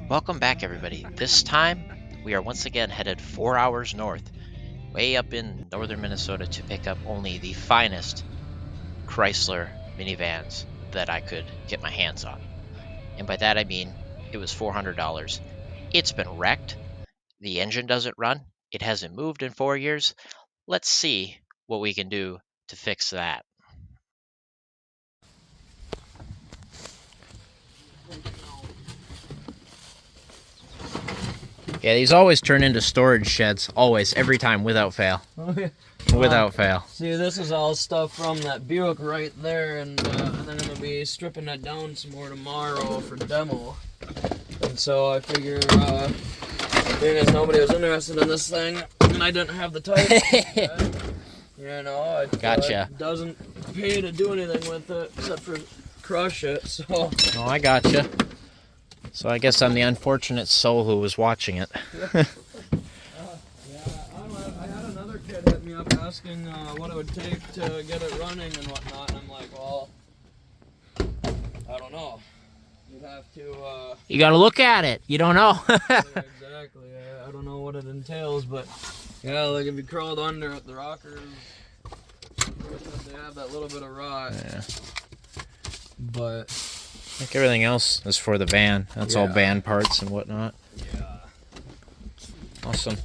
Welcome back, everybody. This time, we are once again headed 4 hours north, way up in northern Minnesota, to pick up only the finest Chrysler minivans that I could get my hands on. And by that, I mean it was $400. It's been wrecked. The engine doesn't run. It hasn't moved in 4 years. Let's see what we can do to fix that. Yeah, these always turn into storage sheds. Always, every time, without fail. Without fail. See, this is all stuff from that Buick right there, and then I'm going to be stripping that down some more tomorrow for demo. And so I figure, being as nobody was interested in this thing, and I didn't have the type, it Gotcha. Doesn't pay to do anything with it except for crush it, so... Oh, I gotcha. So I guess I'm the unfortunate soul who was watching it. I had another kid hit me up asking what it would take to get it running and whatnot, and I'm like, well, I don't know. You'd have to... You gotta look at it. You don't know. Exactly. I don't know what it entails, but yeah, like if you crawled under at the rockers, they have that little bit of rot. Yeah. But... Like everything else is for the van. That's all van parts and whatnot. Yeah. Awesome.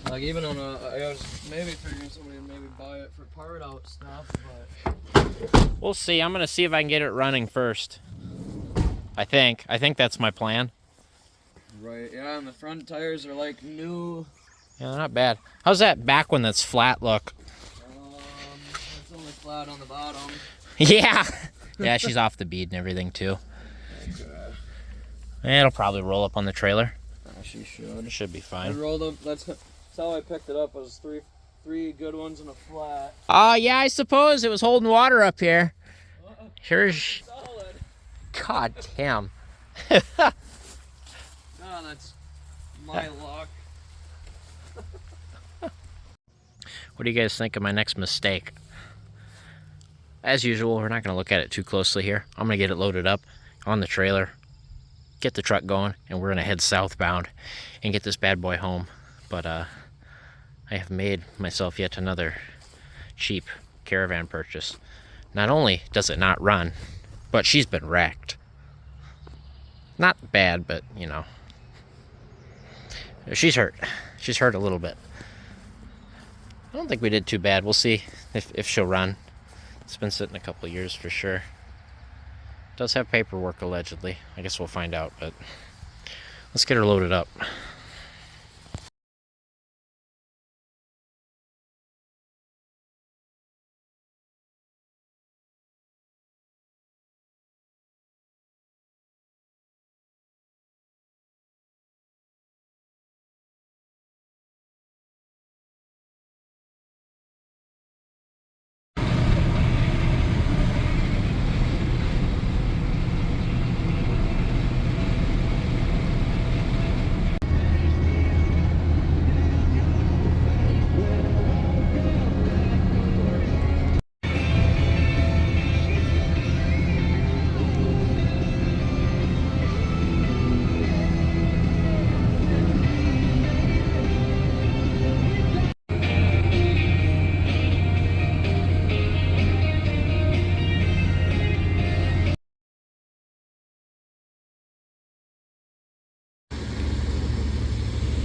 Like even on I was maybe figuring somebody would maybe buy it for part out stuff, but... We'll see. I'm gonna see if I can get it running first. I think that's my plan. Right, yeah, and the front tires are like new. Yeah, they're not bad. How's that back one that's flat look? It's only flat on the bottom. Yeah. Yeah, she's off the bead and everything too. Okay. It'll probably roll up on the trailer. She should. It should be I fine. rolled up. That's how I picked it up. Was three good ones and a flat. Oh yeah, I suppose it was holding water up here. Here's. Solid. God damn. Oh, that's my luck. What do you guys think of my next mistake? As usual, we're not going to look at it too closely here. I'm going to get it loaded up on the trailer, get the truck going, and we're going to head southbound and get this bad boy home. But I have made myself yet another cheap caravan purchase. Not only does it not run, but she's been wrecked. Not bad, but, you know, she's hurt. She's hurt a little bit. I don't think we did too bad. We'll see if she'll run. It's been sitting a couple of years for sure. It does have paperwork allegedly. I guess we'll find out, but let's get her loaded up.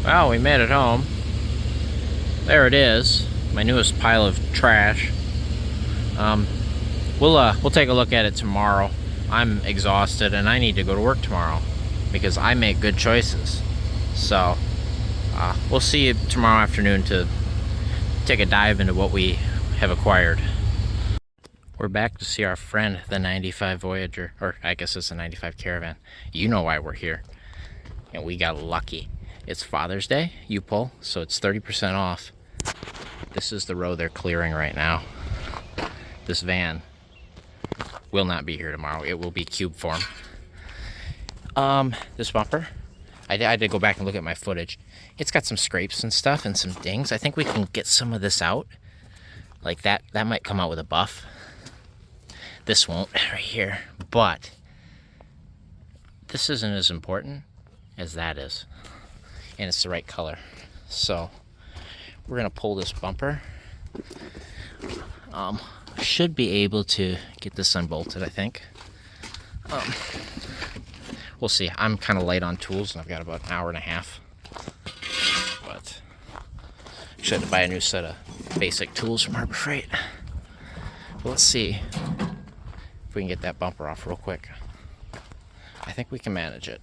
Well, we made it home. There it is, my newest pile of trash. We'll take a look at it tomorrow. I'm exhausted and I need to go to work tomorrow because I make good choices. So we'll see you tomorrow afternoon to take a dive into what we have acquired. We're back to see our friend, the 95 Voyager, or I guess it's a 95 Caravan. You know why we're here. And we got lucky. It's Father's Day, you pull, so it's 30% off. This is the row they're clearing right now. This van will not be here tomorrow. It will be cube form. This bumper, I had to go back and look at my footage. It's got some scrapes and stuff and some dings. I think we can get some of this out. Like that might come out with a buff. This won't, right here. But this isn't as important as that is. And it's the right color. So we're gonna pull this bumper. Should be able to get this unbolted, I think. We'll see. I'm kind of light on tools, and I've got about an hour and a half. But I should have to buy a new set of basic tools from Harbor Freight. But let's see if we can get that bumper off real quick. I think we can manage it.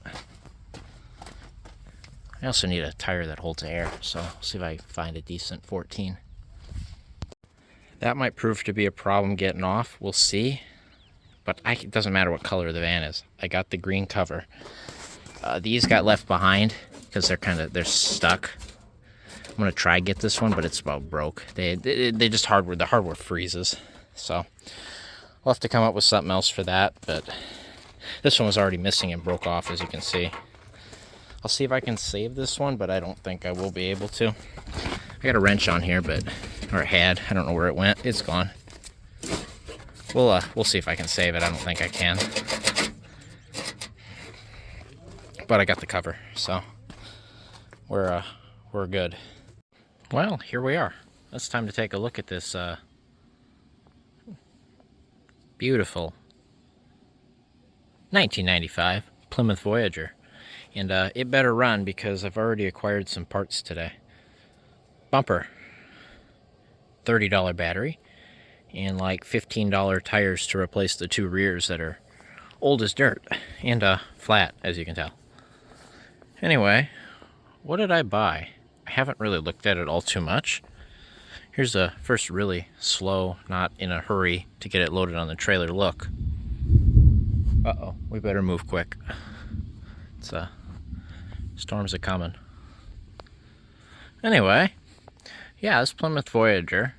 I also need a tire that holds air, so I'll see if I find a decent 14. That might prove to be a problem getting off. We'll see. But it doesn't matter what color the van is. I got the green cover. These got left behind because they're stuck. I'm gonna try get this one, but it's about broke. They just the hardware freezes. So we'll have to come up with something else for that. But this one was already missing and broke off, as you can see. I'll see if I can save this one, but I don't think I will be able to. I got a wrench on here, or it had. I don't know where it went. It's gone. We'll see if I can save it. I don't think I can. But I got the cover, so we're good. Well, here we are. It's time to take a look at this beautiful 1995 Plymouth Voyager. And it better run because I've already acquired some parts today. Bumper, $30 battery, and like $15 tires to replace the two rears that are old as dirt and flat, as you can tell. Anyway, what did I buy? I haven't really looked at it all too much. Here's a first really slow, not in a hurry to get it loaded on the trailer look. Uh-oh, we better move quick. It's storms are coming. Anyway, yeah, this Plymouth Voyager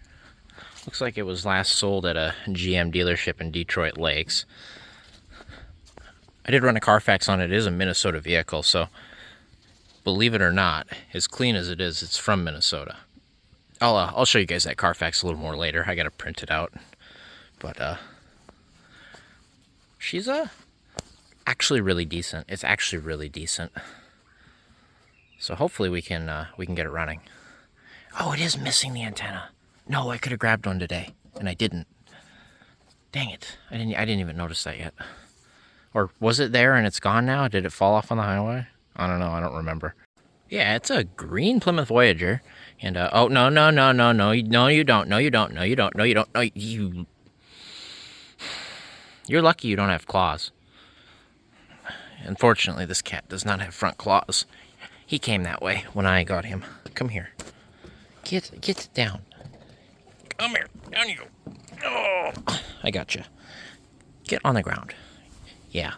looks like it was last sold at a GM dealership in Detroit Lakes. I did run a Carfax on it. It is a Minnesota vehicle, so believe it or not, as clean as it is, it's from Minnesota. I'll show you guys that Carfax a little more later. I gotta print it out, but she's actually really decent. It's actually really decent. So hopefully we can get it running. Oh, it is missing the antenna. No, I could have grabbed one today, and I didn't. Dang it! I didn't even notice that yet. Or was it there and it's gone now? Did it fall off on the highway? I don't know. I don't remember. Yeah, it's a green Plymouth Voyager, and oh no, you don't, You're lucky you don't have claws. Unfortunately, this cat does not have front claws. He came that way when I got him. Come here. Get down. Come here. Down you go. Oh, I got you. Get on the ground. Yeah.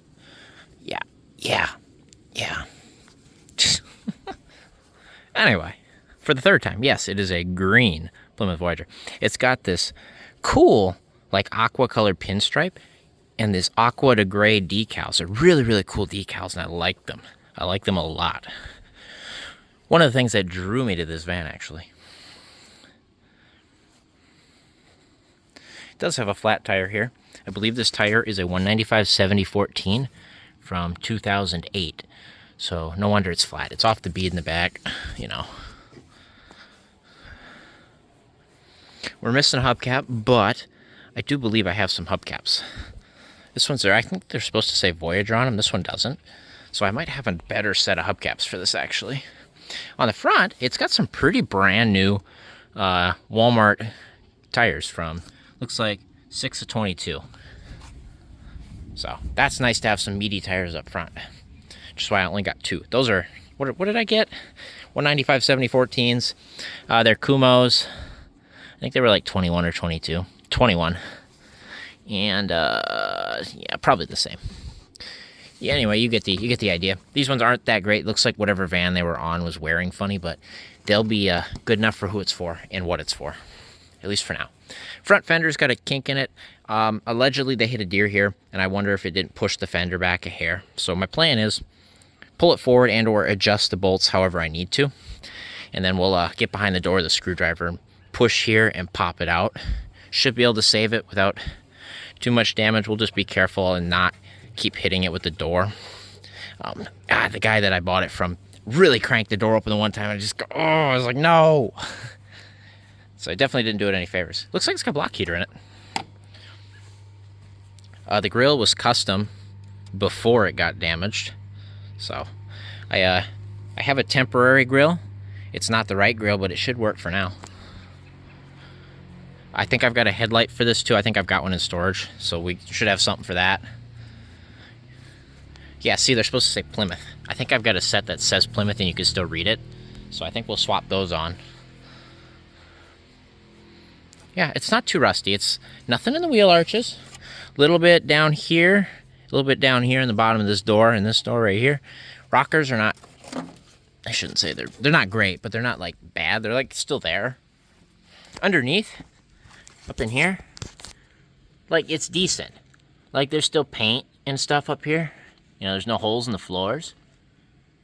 Anyway, for the third time, yes, it is a green Plymouth Voyager. It's got this cool, like aqua colored pinstripe and this aqua to gray decals. They're really, really cool decals, and I like them. I like them a lot. One of the things that drew me to this van, actually. It does have a flat tire here. I believe this tire is a 195/70/14 from 2008. So no wonder it's flat. It's off the bead in the back, you know. We're missing a hubcap, but I do believe I have some hubcaps. This one's there. I think they're supposed to say Voyager on them. This one doesn't. So I might have a better set of hubcaps for this, actually. On the front, it's got some pretty brand new Walmart tires from, looks like 6/22. So that's nice to have some meaty tires up front. Just why I only got two. Those are, what did I get? 195/70/14s. They're Kumos. I think they were like 21 or 22. 21. And yeah, probably the same. Yeah, anyway, you get the idea. These ones aren't that great. Looks like whatever van they were on was wearing funny, but they'll be good enough for who it's for and what it's for, at least for now. Front fender's got a kink in it. Allegedly, they hit a deer here, and I wonder if it didn't push the fender back a hair. So my plan is pull it forward and or adjust the bolts however I need to, and then we'll get behind the door with a screwdriver, push here, and pop it out. Should be able to save it without too much damage. We'll just be careful and not keep hitting it with the door. The guy that I bought it from really cranked the door open the one time. I just go, oh, I was like, no. So I definitely didn't do it any favors. Looks like it's got a block heater in it. The grill was custom before it got damaged. So I have a temporary grill. It's not the right grill, but it should work for now. I think I've got a headlight for this too. I think I've got one in storage, so we should have something for that. Yeah, see, they're supposed to say Plymouth. I think I've got a set that says Plymouth and you can still read it. So I think we'll swap those on. Yeah, it's not too rusty. It's nothing in the wheel arches. A little bit down here. A little bit down here in the bottom of this door and this door right here. Rockers are not, I shouldn't say they're not great, but they're not like bad. They're like still there. Underneath, up in here, like it's decent. Like there's still paint and stuff up here. You know, there's no holes in the floors.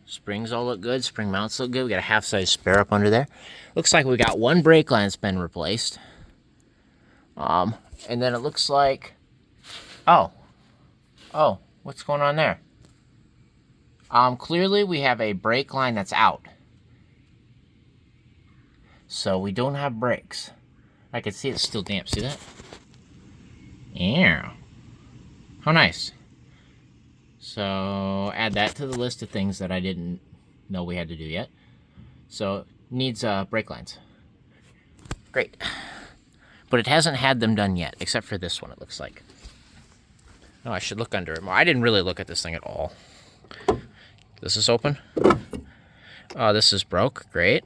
Springs all look good. Spring mounts look good. We got a half-size spare up under there. Looks like we got one brake line that's been replaced. And then it looks like, oh, what's going on there? Clearly we have a brake line that's out. So we don't have brakes. I can see it's still damp. See that? Yeah. How nice. So add that to the list of things that I didn't know we had to do yet. So needs brake lines. Great. But it hasn't had them done yet, except for this one, it looks like. Oh, I should look under it more. I didn't really look at this thing at all. This is open. Oh, this is broke. Great.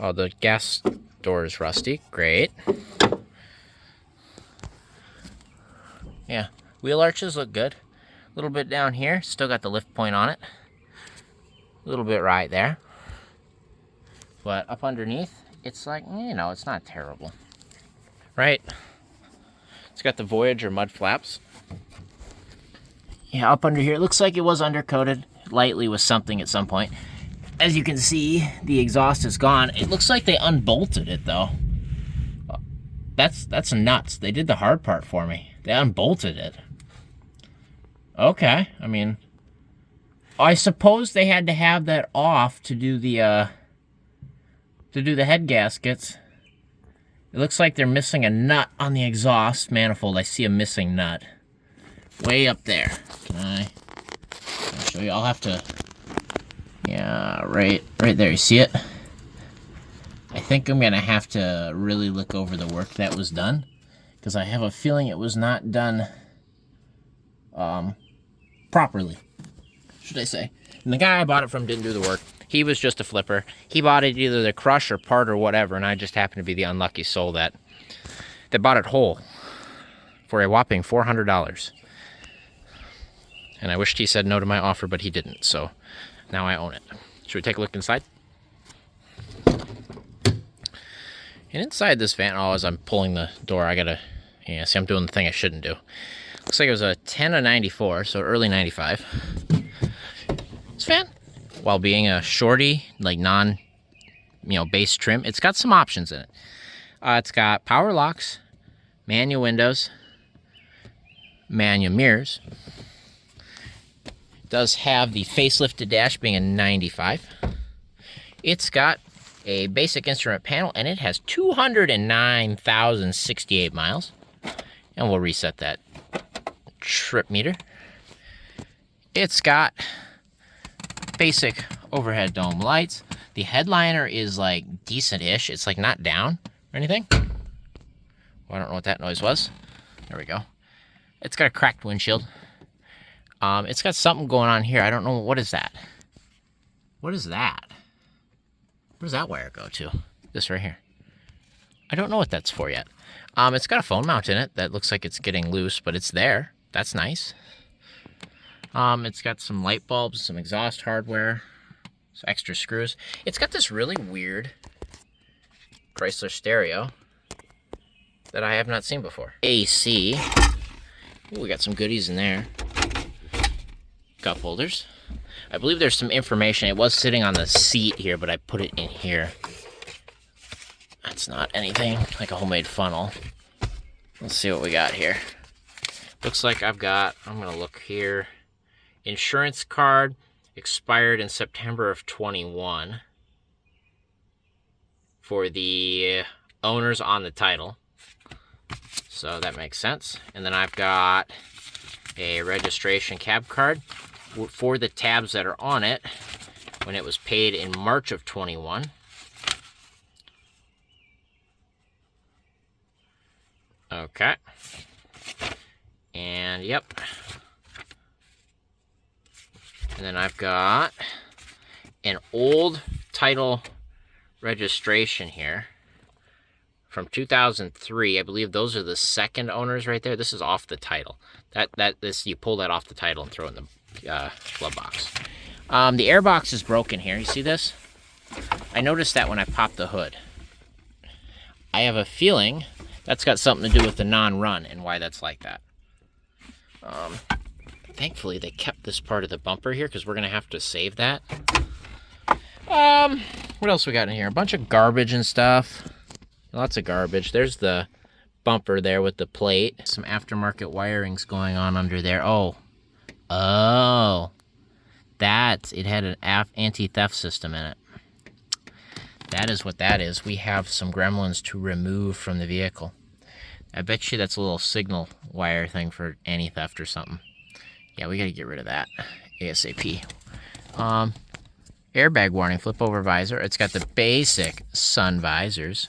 Oh, the gas door is rusty. Great. Yeah, wheel arches look good. A little bit down here. Still got the lift point on it. A little bit right there. But up underneath, it's like, you know, it's not terrible. Right? It's got the Voyager mud flaps. Yeah, up under here, it looks like it was undercoated lightly with something at some point. As you can see, the exhaust is gone. It looks like they unbolted it, though. That's nuts. They did the hard part for me. They unbolted it. Okay, I mean, I suppose they had to have that off to do the head gaskets. It looks like they're missing a nut on the exhaust manifold. I see a missing nut. Way up there. I'll show you. I'll have to... Yeah, right there. You see it? I think I'm going to have to really look over the work that was done, because I have a feeling it was not done properly, should I say. And the guy I bought it from didn't do the work. He was just a flipper. He bought it either the crush or part or whatever, and I just happened to be the unlucky soul that bought it whole for a whopping $400. And I wished he said no to my offer, but he didn't, so now I own it. Should we take a look inside? And inside this van, as I'm pulling the door, I gotta, yeah, see, I'm doing the thing I shouldn't do. Looks like it was a 10 of 94, so early 95. This van, while being a shorty, like base trim, it's got some options in it. It's got power locks, manual windows, manual mirrors. It does have the facelifted dash being a 95. It's got a basic instrument panel, and it has 209,068 miles. And we'll reset that trip meter. It's got basic overhead dome lights. The headliner is like decent-ish. It's like not down or anything. Well, I don't know what that noise was. There we go. It's got a cracked windshield. It's got something going on here. I don't know. What is that? What is that? Where does that wire go to? This right here. I don't know what that's for yet. It's got a phone mount in it that looks like it's getting loose, but it's there. That's nice. It's got some light bulbs, some exhaust hardware, some extra screws. It's got this really weird Chrysler stereo that I have not seen before. AC. Ooh, we got some goodies in there. Cup holders. I believe there's some information. It was sitting on the seat here, but I put it in here. That's not anything like a homemade funnel. Let's see what we got here. Looks like I'm gonna look here. Insurance card expired in September of 21 for the owners on the title. So that makes sense. And then I've got a registration cab card for the tabs that are on it when it was paid in March of 21. Okay. And yep. And then I've got an old title registration here from 2003. I believe those are the second owners right there. This is off the title. This you pull that off the title and throw it in the glove box. The air box is broken here. You see this? I noticed that when I popped the hood. I have a feeling that's got something to do with the non-run and why that's like that. Thankfully, they kept this part of the bumper here because we're going to have to save that. What else we got in here? A bunch of garbage and stuff. Lots of garbage. There's the bumper there with the plate. Some aftermarket wirings going on under there. Oh. It had an anti-theft system in it. That is what that is. We have some gremlins to remove from the vehicle. I bet you that's a little signal wire thing for anti-theft or something. Yeah, we gotta get rid of that ASAP. Airbag warning, flip over visor. It's got the basic sun visors.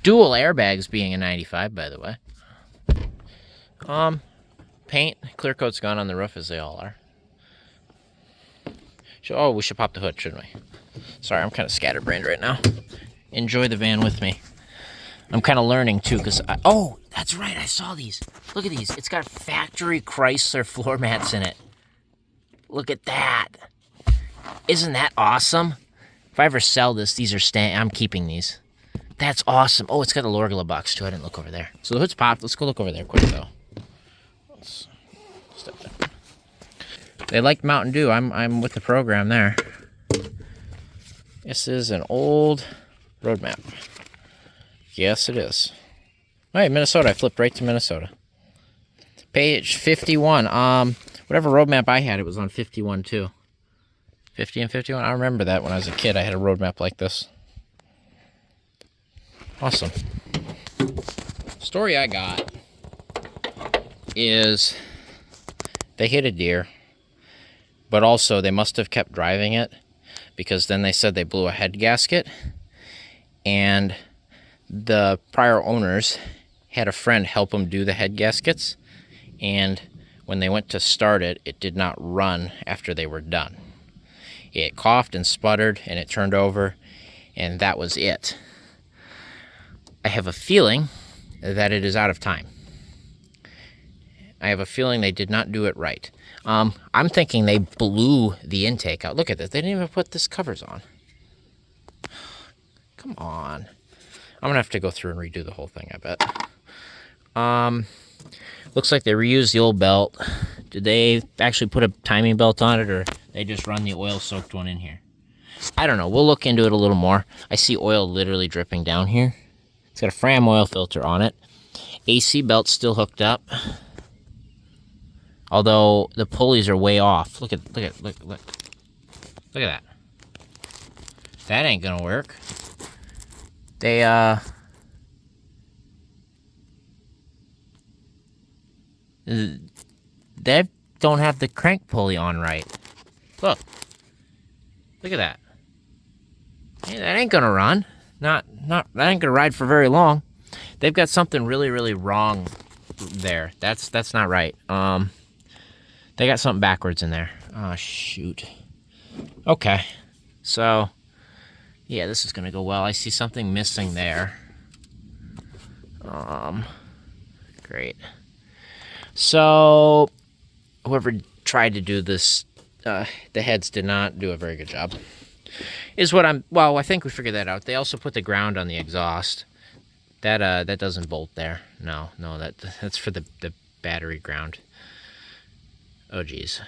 Dual airbags being a 95, by the way. Paint, clear coat's gone on the roof as they all are. Oh, we should pop the hood, shouldn't we? Sorry, I'm kind of scatterbrained right now. Enjoy the van with me. I'm kind of learning too, because oh, that's right, I saw these. Look at these. It's got factory Chrysler floor mats in it. Look at that. Isn't that awesome? If I ever sell this, these are I'm keeping these. That's awesome. Oh, it's got a lower glove box too. I didn't look over there. So the hood's popped. Let's go look over there quick though. Let's step there. They liked Mountain Dew. I'm with the program there. This is an old road map. Yes, it is. All right, Minnesota. I flipped right to Minnesota. Page 51. Whatever road map I had, it was on 51 too. 50 and 51. I remember that when I was a kid. I had a road map like this. Awesome. Story I got is they hit a deer, but also they must have kept driving it because then they said they blew a head gasket, and the prior owners had a friend help them do the head gaskets, and when they went to start it, it did not run after they were done. It coughed and sputtered, and it turned over, and that was it. I have a feeling that it is out of time. I have a feeling they did not do it right. I'm thinking they blew the intake out. Look at this. They didn't even put this covers on. Come on. I'm going to have to go through and redo the whole thing, I bet. Looks like they reused the old belt. Did they actually put a timing belt on it, or they just run the oil-soaked one in here? I don't know. We'll look into it a little more. I see oil literally dripping down here. It's got a Fram oil filter on it. AC belt's still hooked up. Although the pulleys are way off. Look at that. That ain't gonna work. They don't have the crank pulley on right. Look at that. Hey, that ain't gonna run. That ain't gonna ride for very long. They've got something really, really wrong there. That's not right. They got something backwards in there. Oh, shoot. Okay. So, yeah, this is gonna go well. I see something missing there. Great. So, whoever tried to do this, the heads did not do a very good job. I think we figured that out. They also put the ground on the exhaust. That doesn't bolt there. No, that's for the battery ground. Oh, geez.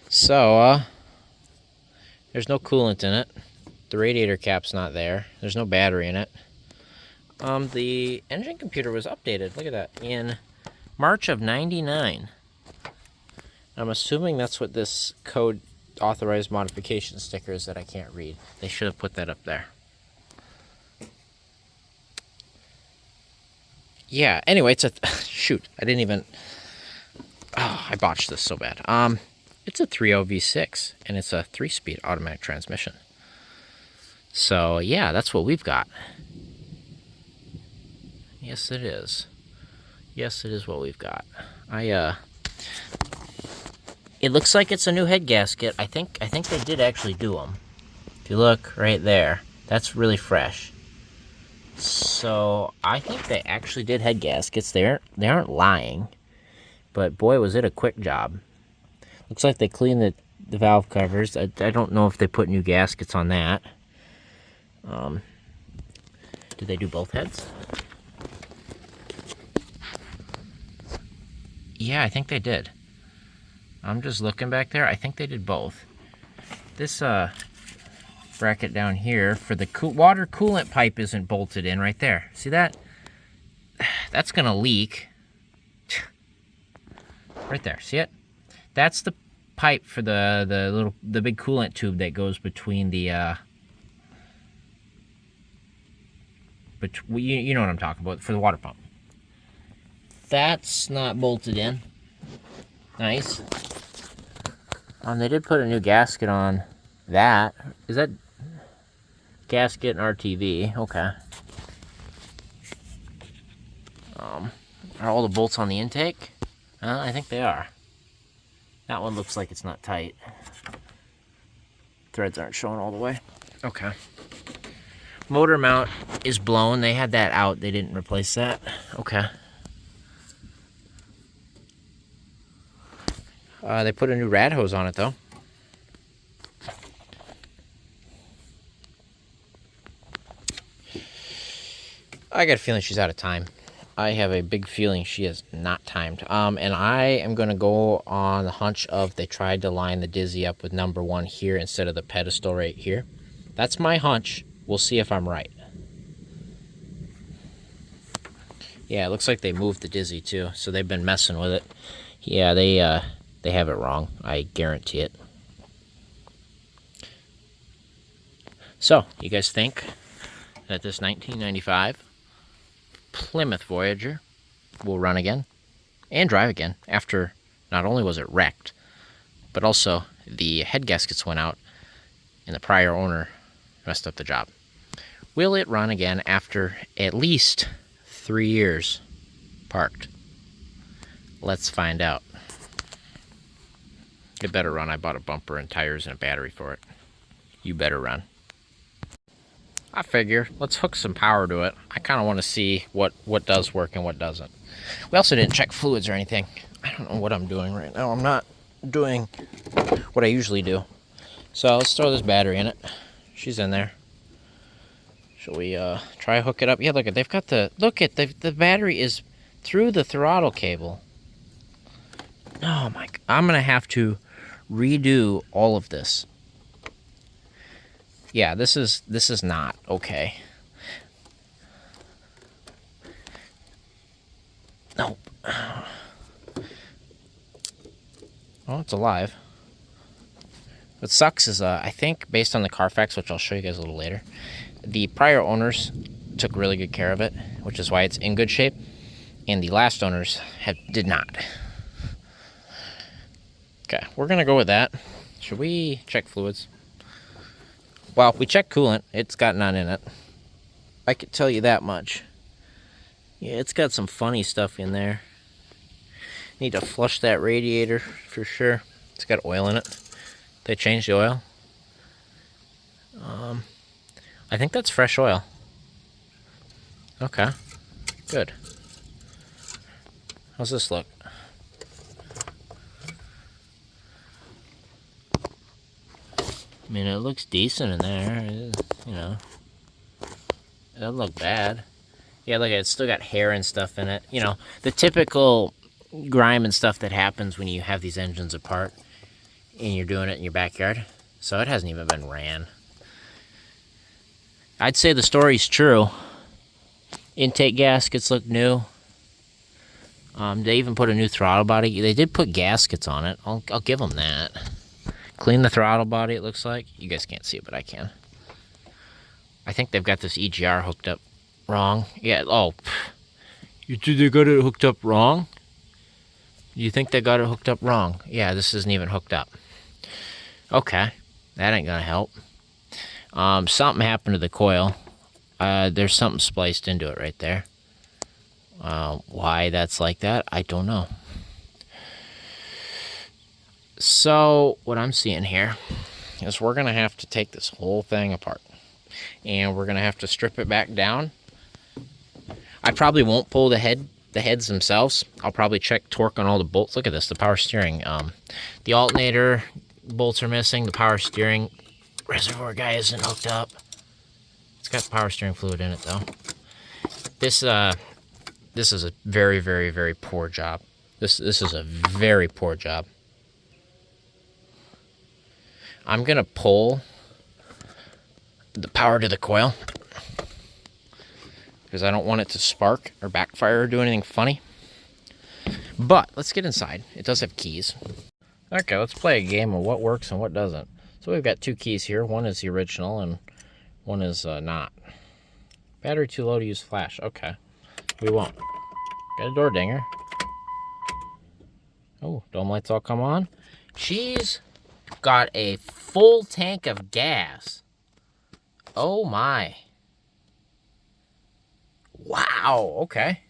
So, there's no coolant in it. The radiator cap's not there. There's no battery in it. The engine computer was updated. Look at that. In March of '99. I'm assuming that's what this code authorized modification sticker is that I can't read. They should have put that up there. Yeah, anyway, it's a... shoot, I didn't even... Oh, I botched this so bad. It's a 3.0 V6, and it's a 3-speed automatic transmission. So, yeah, that's what we've got. Yes, it is. Yes, it is what we've got. It looks like it's a new head gasket. I think they did actually do them. If you look right there, that's really fresh. So I think they actually did head gaskets. They aren't lying, but boy, was it a quick job. Looks like they cleaned the valve covers. I don't know if they put new gaskets on that. Did they do both heads? Yeah, I think they did. I'm just looking back there. I think they did both. This bracket down here for the water coolant pipe isn't bolted in right there. See that? That's gonna leak. Right there. See it? That's the pipe for the big coolant tube that goes between the you know what I'm talking about, for the water pump. That's not bolted in. Nice. They did put a new gasket on that. Is that gasket and RTV? Okay. Are all the bolts on the intake? I think they are. That one looks like it's not tight. Threads aren't showing all the way. Okay. Motor mount is blown. They had that out. They didn't replace that. Okay. They put a new rad hose on it, though. I got a feeling she's out of time. I have a big feeling she is not timed. And I am going to go on the hunch of they tried to line the Dizzy up with number 1 here instead of the pedestal right here. That's my hunch. We'll see if I'm right. Yeah, it looks like they moved the Dizzy too, so they've been messing with it. Yeah, they have it wrong. I guarantee it. So, you guys think that this 1995 Plymouth Voyager will run again and drive again after not only was it wrecked, but also the head gaskets went out and the prior owner messed up the job? Will it run again after at least 3 years parked? Let's find out. It better run. I bought a bumper and tires and a battery for it. You better run. I figure, let's hook some power to it. I kind of want to see what does work and what doesn't. We also didn't check fluids or anything. I don't know what I'm doing right now. I'm not doing what I usually do. So let's throw this battery in it. She's in there. Shall we try hook it up? Yeah, look at they've got the battery is through the throttle cable. Oh my! I'm gonna have to redo all of this. Yeah, this is not okay. Nope. Oh, it's alive. What sucks is, I think, based on the Carfax, which I'll show you guys a little later, the prior owners took really good care of it, which is why it's in good shape, and the last owners did not. Okay, we're gonna go with that. Should we check fluids? Well, we checked coolant. It's got none in it. I could tell you that much. Yeah, it's got some funny stuff in there. Need to flush that radiator for sure. It's got oil in it. They changed the oil. I think that's fresh oil. Okay, good. How's this look? I mean, it looks decent in there, you know. It doesn't look bad. Yeah, look, it's still got hair and stuff in it. You know, the typical grime and stuff that happens when you have these engines apart and you're doing it in your backyard. So it hasn't even been ran. I'd say the story's true. Intake gaskets look new. They even put a new throttle body. They did put gaskets on it. I'll give them that. Clean the throttle body, it looks like. You guys can't see it, but I can. I think they've got this EGR hooked up wrong. Yeah, oh. You think they got it hooked up wrong? You think they got it hooked up wrong? Yeah, this isn't even hooked up. Okay, that ain't gonna help. Something happened to the coil. There's something spliced into it right there. Why that's like that, I don't know. So, what I'm seeing here is we're gonna have to take this whole thing apart. And we're gonna have to strip it back down. I probably won't pull the heads themselves. I'll probably check torque on all the bolts. Look at this, the power steering. The alternator bolts are missing. The power steering reservoir guy isn't hooked up. It's got power steering fluid in it though. This is a very, very, very poor job. This is a very poor job. I'm gonna pull the power to the coil because I don't want it to spark or backfire or do anything funny. But let's get inside. It does have keys. Okay, let's play a game of what works and what doesn't. So we've got two keys here. One is the original and one is not. Battery too low to use flash. Okay, we won't. Got a door dinger. Oh, dome lights all come on. She's got a full tank of gas. Oh my. Wow, okay.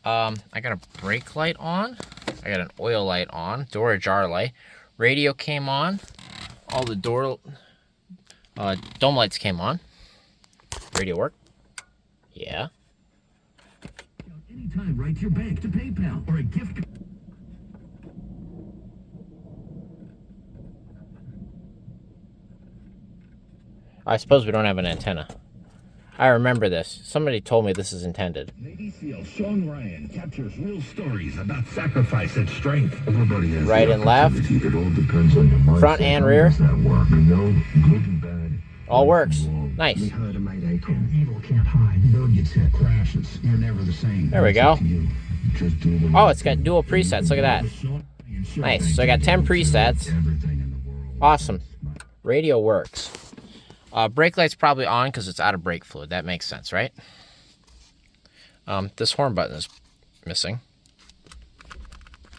I got a brake light on. I got an oil light on. Door ajar light. Radio came on. All the door dome lights came on. Radio work. Yeah. Anytime, write your bank to PayPal or a gift. I suppose we don't have an antenna. I remember this. Somebody told me this is intended. Navy SEAL Sean Ryan captures real stories about sacrifice and strength. Everybody has right and left. It all depends on your mindset. Front and rear. That work. You know, good and bad. All works. Nice. We heard a mayday call. Evil can't hide. Bird gets hit. Crashes. You're never the same. There we go. Just do the Oh, it's got dual presets. Look at that. Nice. So I got 10 presets. Awesome. Radio works. Brake light's probably on because it's out of brake fluid. That makes sense, right? This horn button is missing.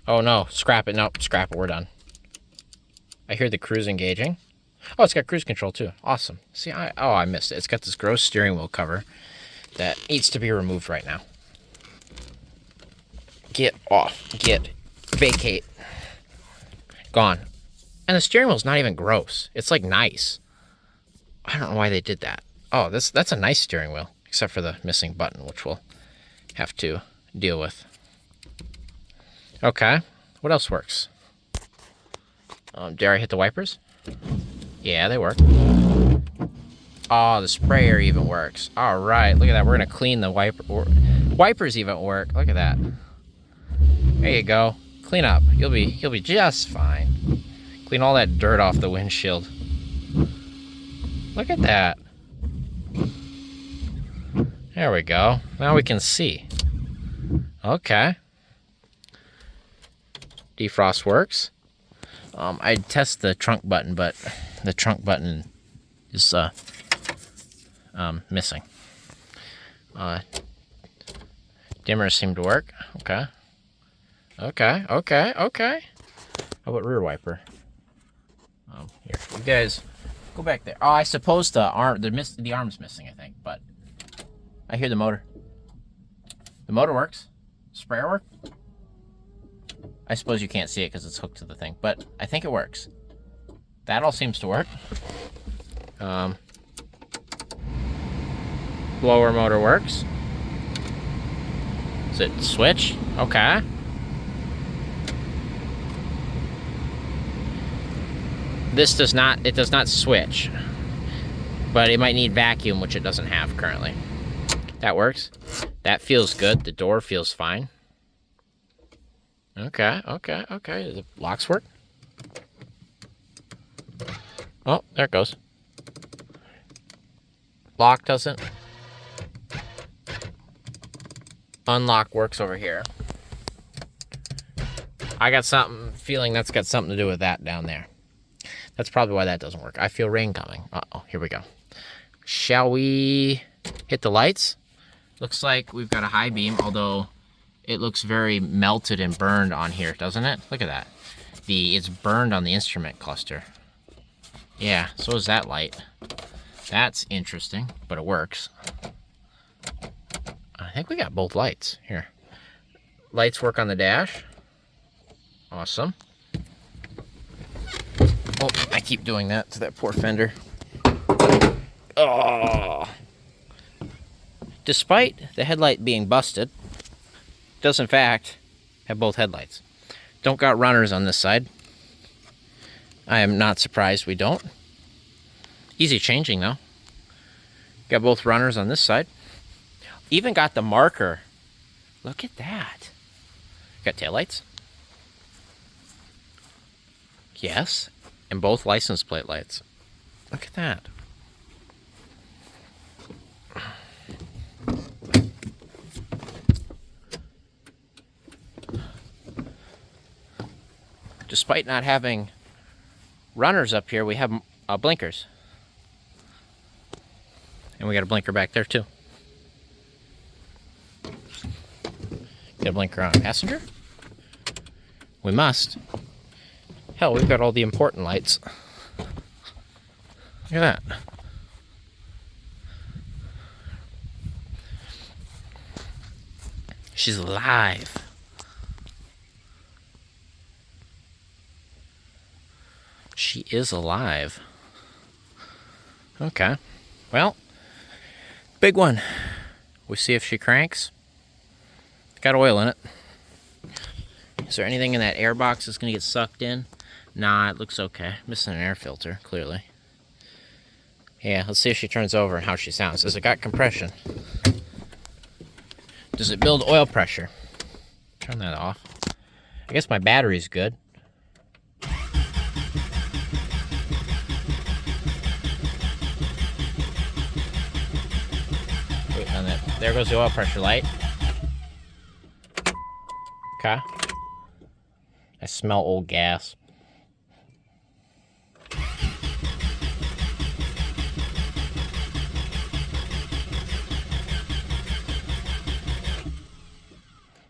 Oh no, scrap it. Nope, scrap it. We're done. I hear the cruise engaging. Oh, it's got cruise control too. Awesome. See, I missed it. It's got this gross steering wheel cover that needs to be removed right now. Get off. Get. Vacate. Gone. And the steering wheel's not even gross. It's like nice. I don't know why they did that. Oh, that's a nice steering wheel, except for the missing button, which we'll have to deal with. Okay, what else works? Dare I hit the wipers? Yeah, they work. Oh, the sprayer even works. All right, look at that. We're gonna clean the wipers even work. Look at that. There you go. Clean up. You'll be just fine. Clean all that dirt off the windshield. Look at that. There we go. Now we can see. Okay. Defrost works. I'd test the trunk button, but the trunk button is missing. Dimmers seem to work. Okay. Okay. How about rear wiper? Here. You guys go back there. Oh, I suppose the arm's missing, I think, but I hear the motor. The motor works. Sprayer work? I suppose you can't see it because it's hooked to the thing, but I think it works. That all seems to work. Blower motor works. Is it switch? Okay. This does not switch, but it might need vacuum, which it doesn't have currently. That works. That feels good. The door feels fine. Okay. The locks work. Oh, there it goes. Lock doesn't. unlock works over here. I got something, feeling that's got something to do with that down there. That's probably why that doesn't work. I feel rain coming. Uh-oh, here we go. Shall we hit the lights? Looks like we've got a high beam, although it looks very melted and burned on here, doesn't it? Look at that. It's burned on the instrument cluster. Yeah, so is that light. That's interesting, but it works. I think we got both lights. Here. Lights work on the dash. Awesome. Oh, I keep doing that to that poor fender. Oh. Despite the headlight being busted, it does in fact have both headlights. Don't got runners on this side. I am not surprised we don't. Easy changing though. Got both runners on this side. Even got the marker. Look at that. Got taillights. Yes, and both license plate lights. Look at that. Despite not having runners up here, we have blinkers. And we got a blinker back there too. Got a blinker on passenger? We must. Hell, we've got all the important lights. Look at that. She's alive. She is alive. Okay. Well, big one. We see if she cranks. Got oil in it. Is there anything in that air box that's going to get sucked in? Nah, it looks okay. Missing an air filter, clearly. Yeah, let's see if she turns over and how she sounds. Has it got compression? Does it build oil pressure? Turn that off. I guess my battery's good. Wait on that. There goes the oil pressure light. Okay. I smell old gas.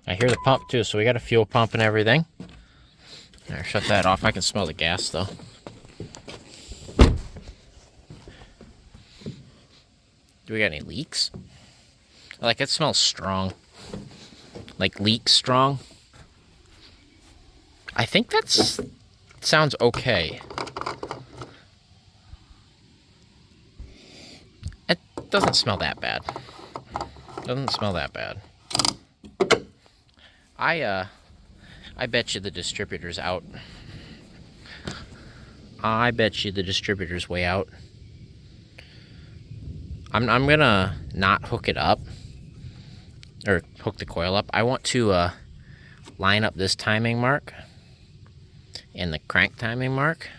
I hear the pump too, so we got a fuel pump and everything. There, shut that off. I can smell the gas though. Do we got any leaks? Like, it smells strong. Like leaks strong. I think that's sounds okay. It doesn't smell that bad. Doesn't smell that bad. I bet you the distributor's out. I bet you the distributor's way out. I'm gonna not hook it up, or hook the coil up. I want to line up this timing mark and the crank timing mark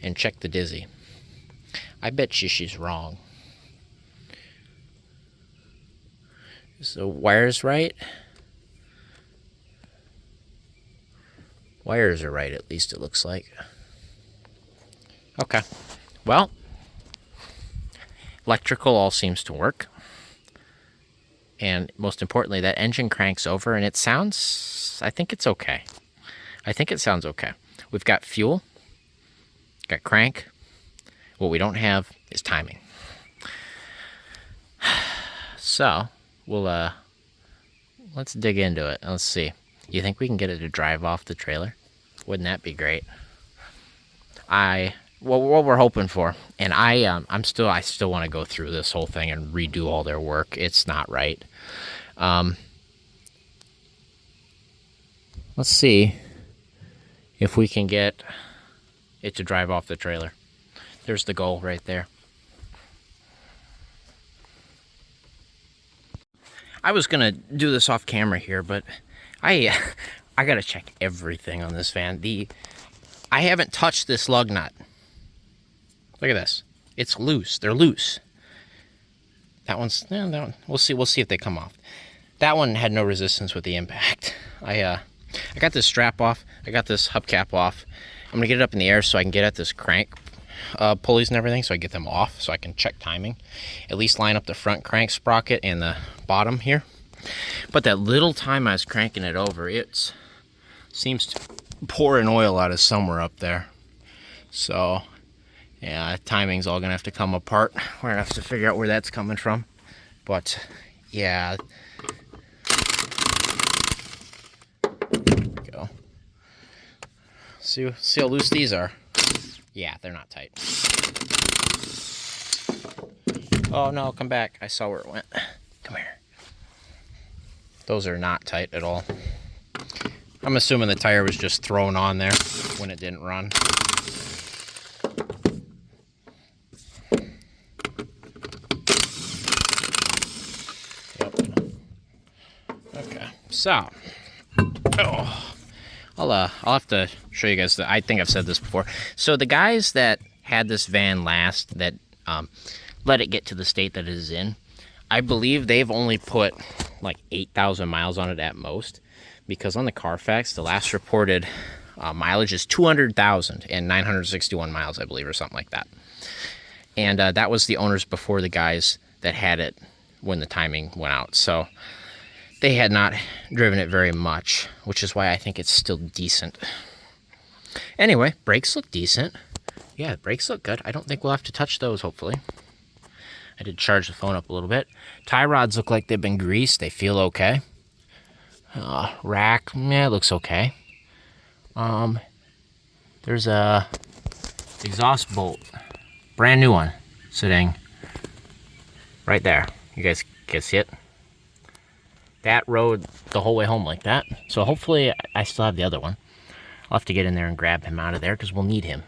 and check the dizzy. I bet you she's wrong. Is the wires right? Wires are right, at least it looks like. Okay. Well, electrical all seems to work. And most importantly, that engine cranks over and it sounds, I think it's okay. I think it sounds okay. We've got fuel, got crank. What we don't have is timing. So, we'll, let's dig into it. Let's see. You think we can get it to drive off the trailer? Wouldn't that be great? What we're hoping for, and I still want to go through this whole thing and redo all their work. It's not right. Let's see if we can get it to drive off the trailer. There's the goal right there. I was gonna do this off camera here, but I gotta check everything on this van. I haven't touched this lug nut. Look at this. It's loose. They're loose. That one. We'll see if they come off. that one had no resistance with the impact. I got this strap off. I got this hubcap off. I'm gonna get it up in the air so I can get at this crank pulleys and everything, so I get them off so I can check timing. At least line up the front crank sprocket and the bottom here. But that little time I was cranking it over, it seems to pour an oil out of somewhere up there. So yeah, timing's all gonna have to come apart. We're gonna have to figure out where that's coming from. But yeah. There we go. See how loose these are. Yeah, they're not tight. Oh no, come back. I saw where it went. Come here. Those are not tight at all. I'm assuming the tire was just thrown on there when it didn't run. Yep. Okay, so I'll have to show you guys I think I've said this before. So the guys that had this van last, that let it get to the state that it is in, I believe they've only put like 8,000 miles on it at most, because on the Carfax, the last reported mileage is 200,961 miles, I believe, or something like that. And that was the owners before the guys that had it when the timing went out. So they had not driven it very much, which is why I think it's still decent. Anyway, brakes look decent. Yeah, brakes look good. I don't think we'll have to touch those, hopefully. I did charge the phone up a little bit. Tie rods look like they've been greased. They feel okay. Rack, yeah, it looks okay. There's a exhaust bolt, brand new one, sitting right there. You guys can see it? That rode the whole way home like that. So hopefully I still have the other one. I'll have to get in there and grab him out of there because we'll need him.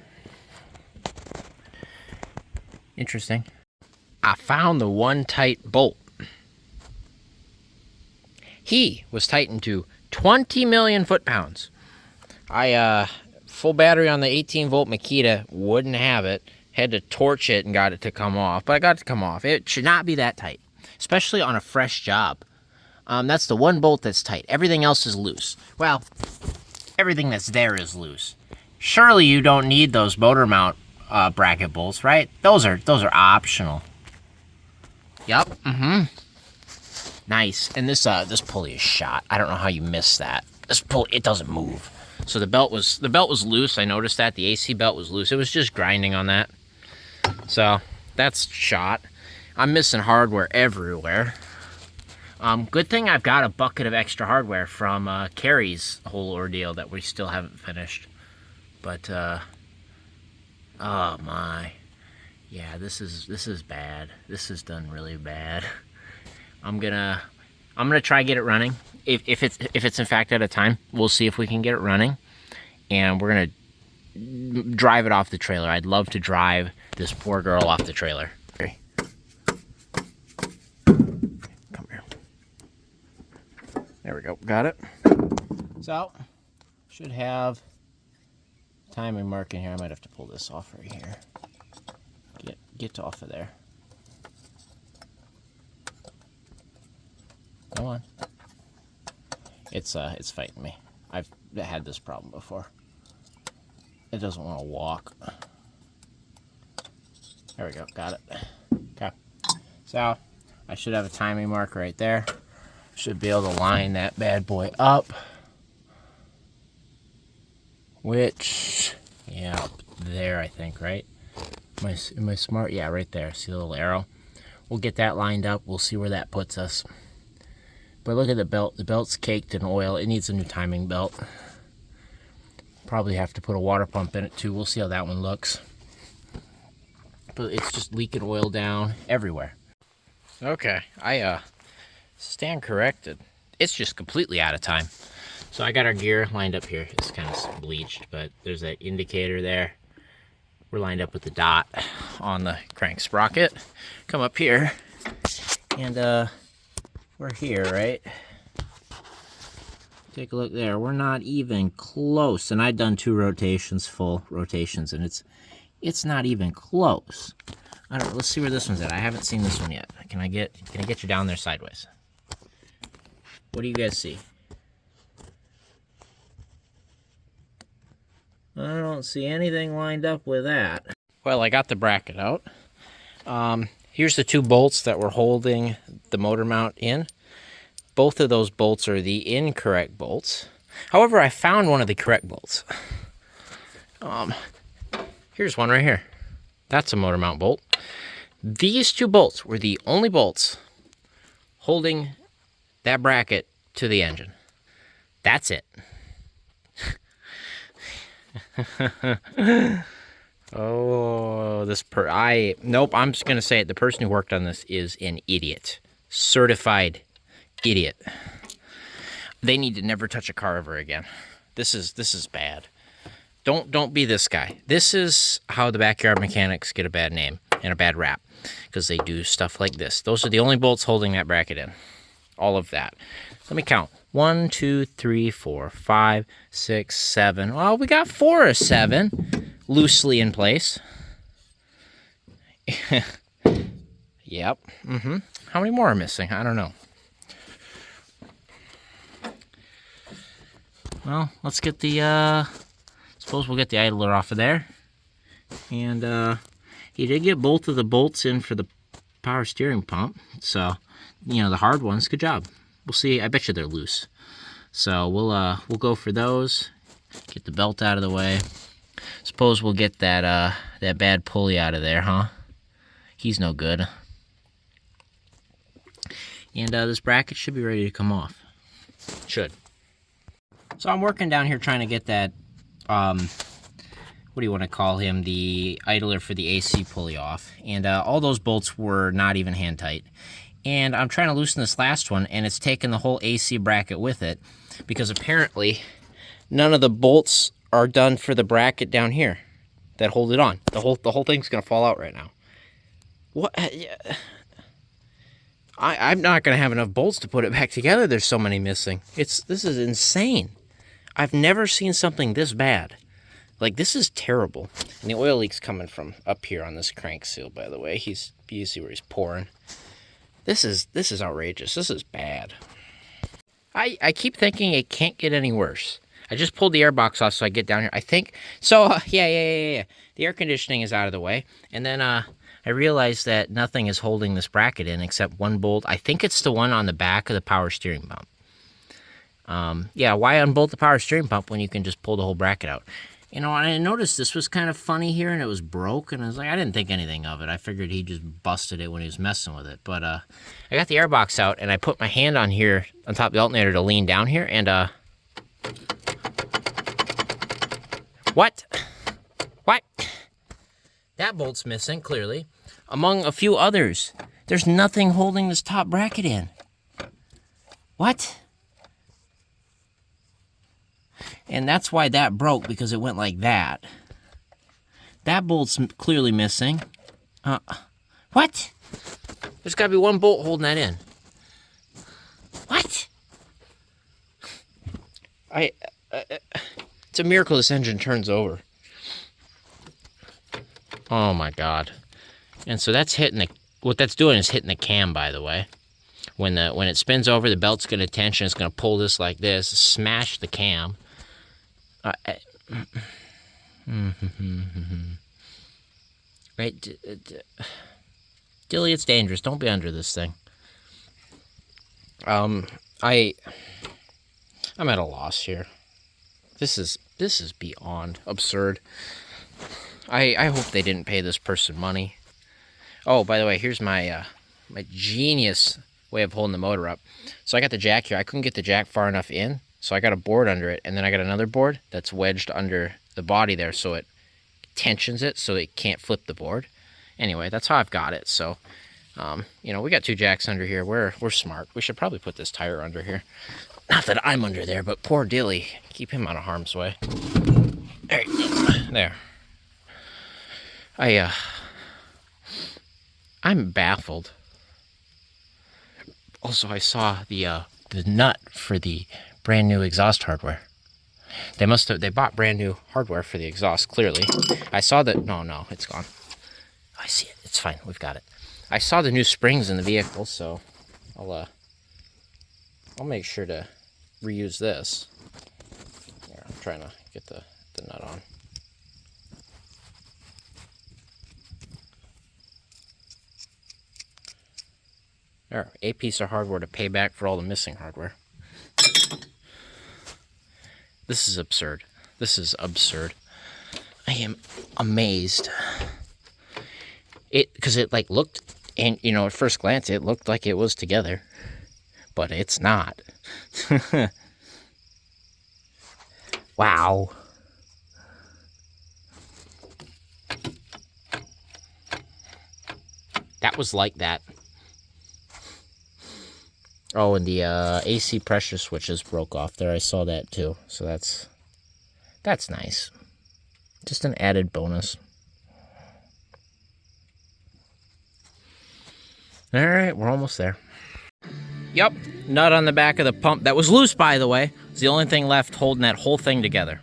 Interesting. I found the one tight bolt. He was tightened to 20 million foot-pounds. Full battery on the 18-volt Makita, wouldn't have it. Had to torch it and got it to come off. But I got it to come off. It should not be that tight, especially on a fresh job. That's the one bolt that's tight. Everything else is loose. Well, everything that's there is loose. Surely you don't need those motor mount bracket bolts, right? Those are optional. Yep. Nice. And this pulley is shot. I don't know how you missed that. This pulley, it doesn't move. So the belt was loose. I noticed that the AC belt was loose. It was just grinding on that. So that's shot. I'm missing hardware everywhere. Good thing I've got a bucket of extra hardware from Carrie's whole ordeal that we still haven't finished. But oh my, yeah, this is bad. This is done really bad. I'm gonna try get it running. If it's in fact at a time, we'll see if we can get it running, and we're gonna drive it off the trailer. I'd love to drive this poor girl off the trailer. There we go, got it. So, should have timing mark in here. I might have to pull this off right here. Get off of there. Come on. It's fighting me. I've had this problem before. It doesn't want to walk. There we go, got it. Okay. So, I should have a timing mark right there. Should be able to line that bad boy up. Which, yeah, up there I think, right? Am I smart? Yeah, right there. See the little arrow? We'll get that lined up. We'll see where that puts us. But look at the belt. The belt's caked in oil. It needs a new timing belt. Probably have to put a water pump in it too. We'll see how that one looks. But it's just leaking oil down everywhere. Okay, I stand corrected. It's just completely out of time. So I got our gear lined up here. It's kind of bleached, but there's that indicator there. We're lined up with the dot on the crank sprocket. Come up here, and we're here, right? Take a look there. We're not even close, and I've done 2 rotations, full rotations, and it's not even close. I don't. Let's see where this one's at. I haven't seen this one yet. Can I get you down there sideways? What do you guys see? I don't see anything lined up with that. Well, I got the bracket out. Here's the 2 bolts that were holding the motor mount in. Both of those bolts are the incorrect bolts. However, I found one of the correct bolts. Here's one right here. That's a motor mount bolt. These 2 bolts were the only bolts holding that bracket to the engine. That's it. Oh, nope, I'm just gonna say it. The person who worked on this is an idiot. Certified idiot. They need to never touch a car ever again. This is bad. Don't be this guy. This is how the backyard mechanics get a bad name and a bad rap, because they do stuff like this. Those are the only bolts holding that bracket in. All of that. Let me count. 1, 2, 3, 4, 5, 6, 7. Well, we got 4 or 7 loosely in place. Yep. How many more are missing? I don't know. Well, let's get the, suppose we'll get the idler off of there. And, he did get both of the bolts in for the power steering pump. So, you know, the hard ones, good job. We'll see. I bet you they're loose. So we'll go for those. Get the belt out of the way. Suppose we'll get that that bad pulley out of there, huh? He's no good. And this bracket should be ready to come off. Should. So I'm working down here trying to get that, what do you want to call him? The idler for the AC pulley off. And all those bolts were not even hand tight. And I'm trying to loosen this last one, and it's taken the whole AC bracket with it, because apparently none of the bolts are done for the bracket down here that hold it on. The whole thing's gonna fall out right now. What? I'm not gonna have enough bolts to put it back together. There's so many missing. This is insane. I've never seen something this bad. Like, this is terrible. And the oil leak's coming from up here on this crank seal, by the way. You see where he's pouring. This is outrageous. This is bad. I keep thinking it can't get any worse. I just pulled the air box off so I get down here. I think, so, yeah. The air conditioning is out of the way. And then I realized that nothing is holding this bracket in except one bolt. I think it's the one on the back of the power steering pump. Yeah, why unbolt the power steering pump when you can just pull the whole bracket out? You know, and I noticed this was kind of funny here, and it was broke, and I was like, I didn't think anything of it. I figured he just busted it when he was messing with it. But I got the airbox out, and I put my hand on here, on top of the alternator to lean down here, and What? That bolt's missing, clearly. Among a few others. There's nothing holding this top bracket in. What? And that's why that broke, because it went like that. That bolt's clearly missing. What? There's got to be one bolt holding that in. What? It's a miracle this engine turns over. Oh my God. And so that's hitting what that's doing is hitting the cam, by the way. When it spins over, the belt's going to tension. It's going to pull this like this, smash the cam. Right, Dilly, it's dangerous. Don't be under this thing. I'm at a loss here. This is beyond absurd. I hope they didn't pay this person money. Oh, by the way, here's my my genius way of holding the motor up. So I got the jack here. I couldn't get the jack far enough in. So I got a board under it, and then I got another board that's wedged under the body there, so it tensions it so it can't flip the board. Anyway, that's how I've got it. So, you know, we got 2 jacks under here. We're smart. We should probably put this tire under here. Not that I'm under there, but poor Dilly. Keep him out of harm's way. There. I'm baffled. Also, I saw the nut for the brand new exhaust hardware. They bought brand new hardware for the exhaust, clearly. I saw that, no, it's gone. I see it, it's fine, we've got it. I saw the new springs in the vehicle, so I'll I'll make sure to reuse this. Here, I'm trying to get the nut on. There, a piece of hardware to pay back for all the missing hardware. This is absurd. This is absurd. I am amazed. Because it like looked, and you know, at first glance, it looked like it was together, but it's not. Wow. That was like that. Oh, and the AC pressure switches broke off there. I saw that too. So that's nice. Just an added bonus. All right, we're almost there. Yep, nut on the back of the pump. That was loose, by the way. It's the only thing left holding that whole thing together.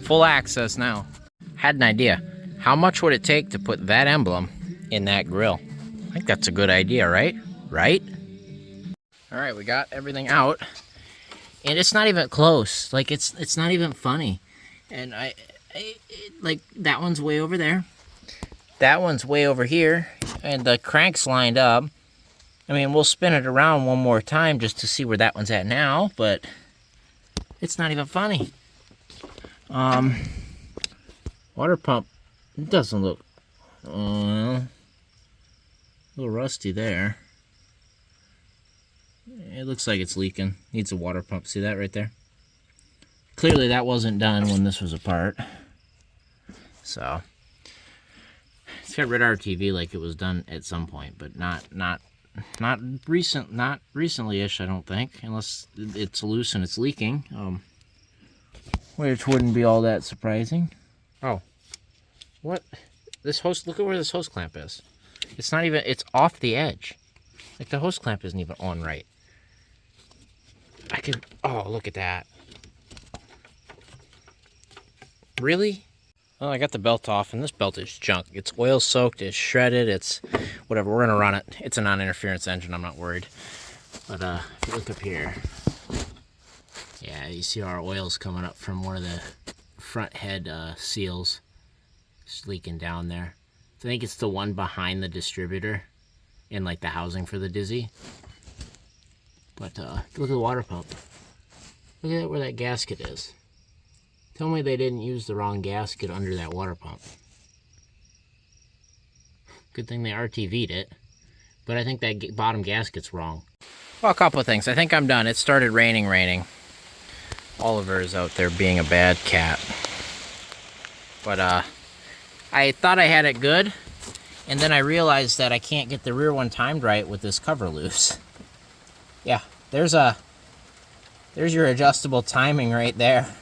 Full access now. Had an idea. How much would it take to put that emblem in that grill? I think that's a good idea, right? Right? All right, we got everything out, and it's not even close. Like it's not even funny. And I like that one's way over there. That one's way over here, and the crank's lined up. I mean, we'll spin it around one more time just to see where that one's at now, but it's not even funny. Water pump, it doesn't look a little rusty there. It looks like it's leaking. Needs a water pump. See that right there? Clearly that wasn't done when this was apart. So it's got radar TV like it was done at some point, but not recently-ish, I don't think, unless it's loose and it's leaking, which wouldn't be all that surprising. Oh, what? This hose, look at where this hose clamp is. It's not even, it's off the edge. Like the hose clamp isn't even on right. Oh, look at that. Really? Well, I got the belt off, and this belt is junk. It's oil soaked, it's shredded, it's whatever. We're gonna run it. It's a non-interference engine, I'm not worried. But if you look up here, yeah, you see our oil's coming up from one of the front head seals. Just leaking down there. I think it's the one behind the distributor in like the housing for the Dizzy. But look at the water pump. Look at that, where that gasket is. Tell me they didn't use the wrong gasket under that water pump. Good thing they RTV'd it. But I think that bottom gasket's wrong. Well, a couple of things. I think I'm done. It started raining. Oliver is out there being a bad cat. But I thought I had it good. And then I realized that I can't get the rear one timed right with this cover loose. Yeah, there's your adjustable timing right there.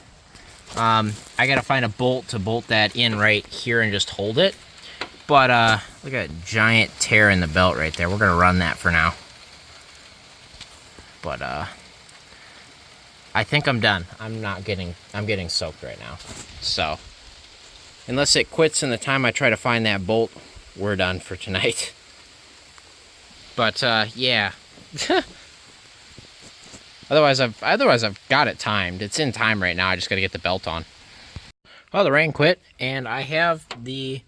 I gotta find a bolt to bolt that in right here and just hold it. But look at that giant tear in the belt right there. We're gonna run that for now. But I think I'm done. I'm getting soaked right now. So unless it quits in the time I try to find that bolt, we're done for tonight. But yeah. Otherwise I've got it timed. It's in time right now. I just got to get the belt on. Well, the rain quit, and I have the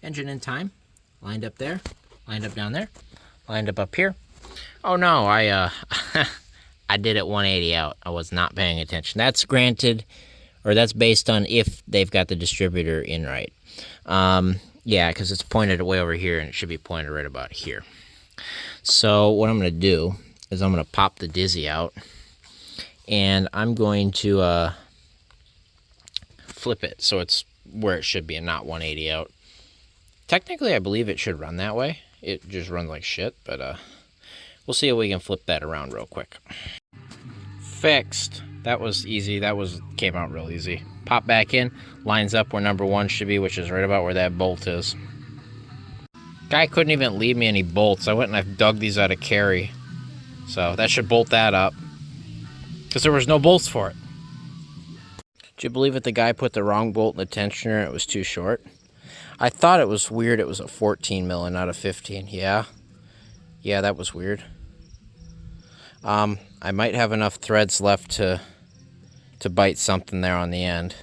engine in time. Lined up there, lined up down there, lined up here. Oh no, I did it 180 out. I was not paying attention. That's granted, or that's based on if they've got the distributor in right. Yeah, because it's pointed way over here, and it should be pointed right about here. So what I'm going to do is I'm going to pop the Dizzy out, and I'm going to flip it so it's where it should be and not 180 out. Technically, I believe it should run that way. It just runs like shit, but we'll see if we can flip that around real quick. Fixed. That was easy. Came out real easy. Pop back in, lines up where number 1 should be, which is right about where that bolt is. Guy couldn't even leave me any bolts. I went and I've dug these out of carry. So that should bolt that up. Because there was no bolts for it. Did you believe it? The guy put the wrong bolt in the tensioner and it was too short? I thought it was weird it was a 14 mil and not a 15. Yeah. Yeah, that was weird. I might have enough threads left to bite something there on the end.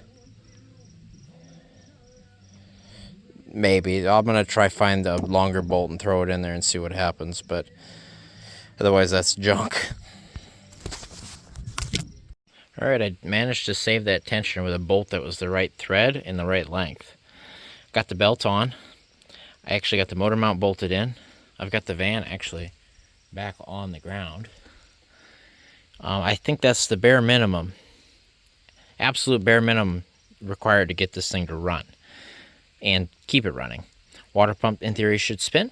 Maybe. I'm going to try find a longer bolt and throw it in there and see what happens, but otherwise that's junk. Alright, I managed to save that tensioner with a bolt that was the right thread and the right length. Got the belt on. I actually got the motor mount bolted in. I've got the van actually back on the ground. I think that's the bare minimum, absolute bare minimum required to get this thing to run and keep it running. Water pump in theory should spin.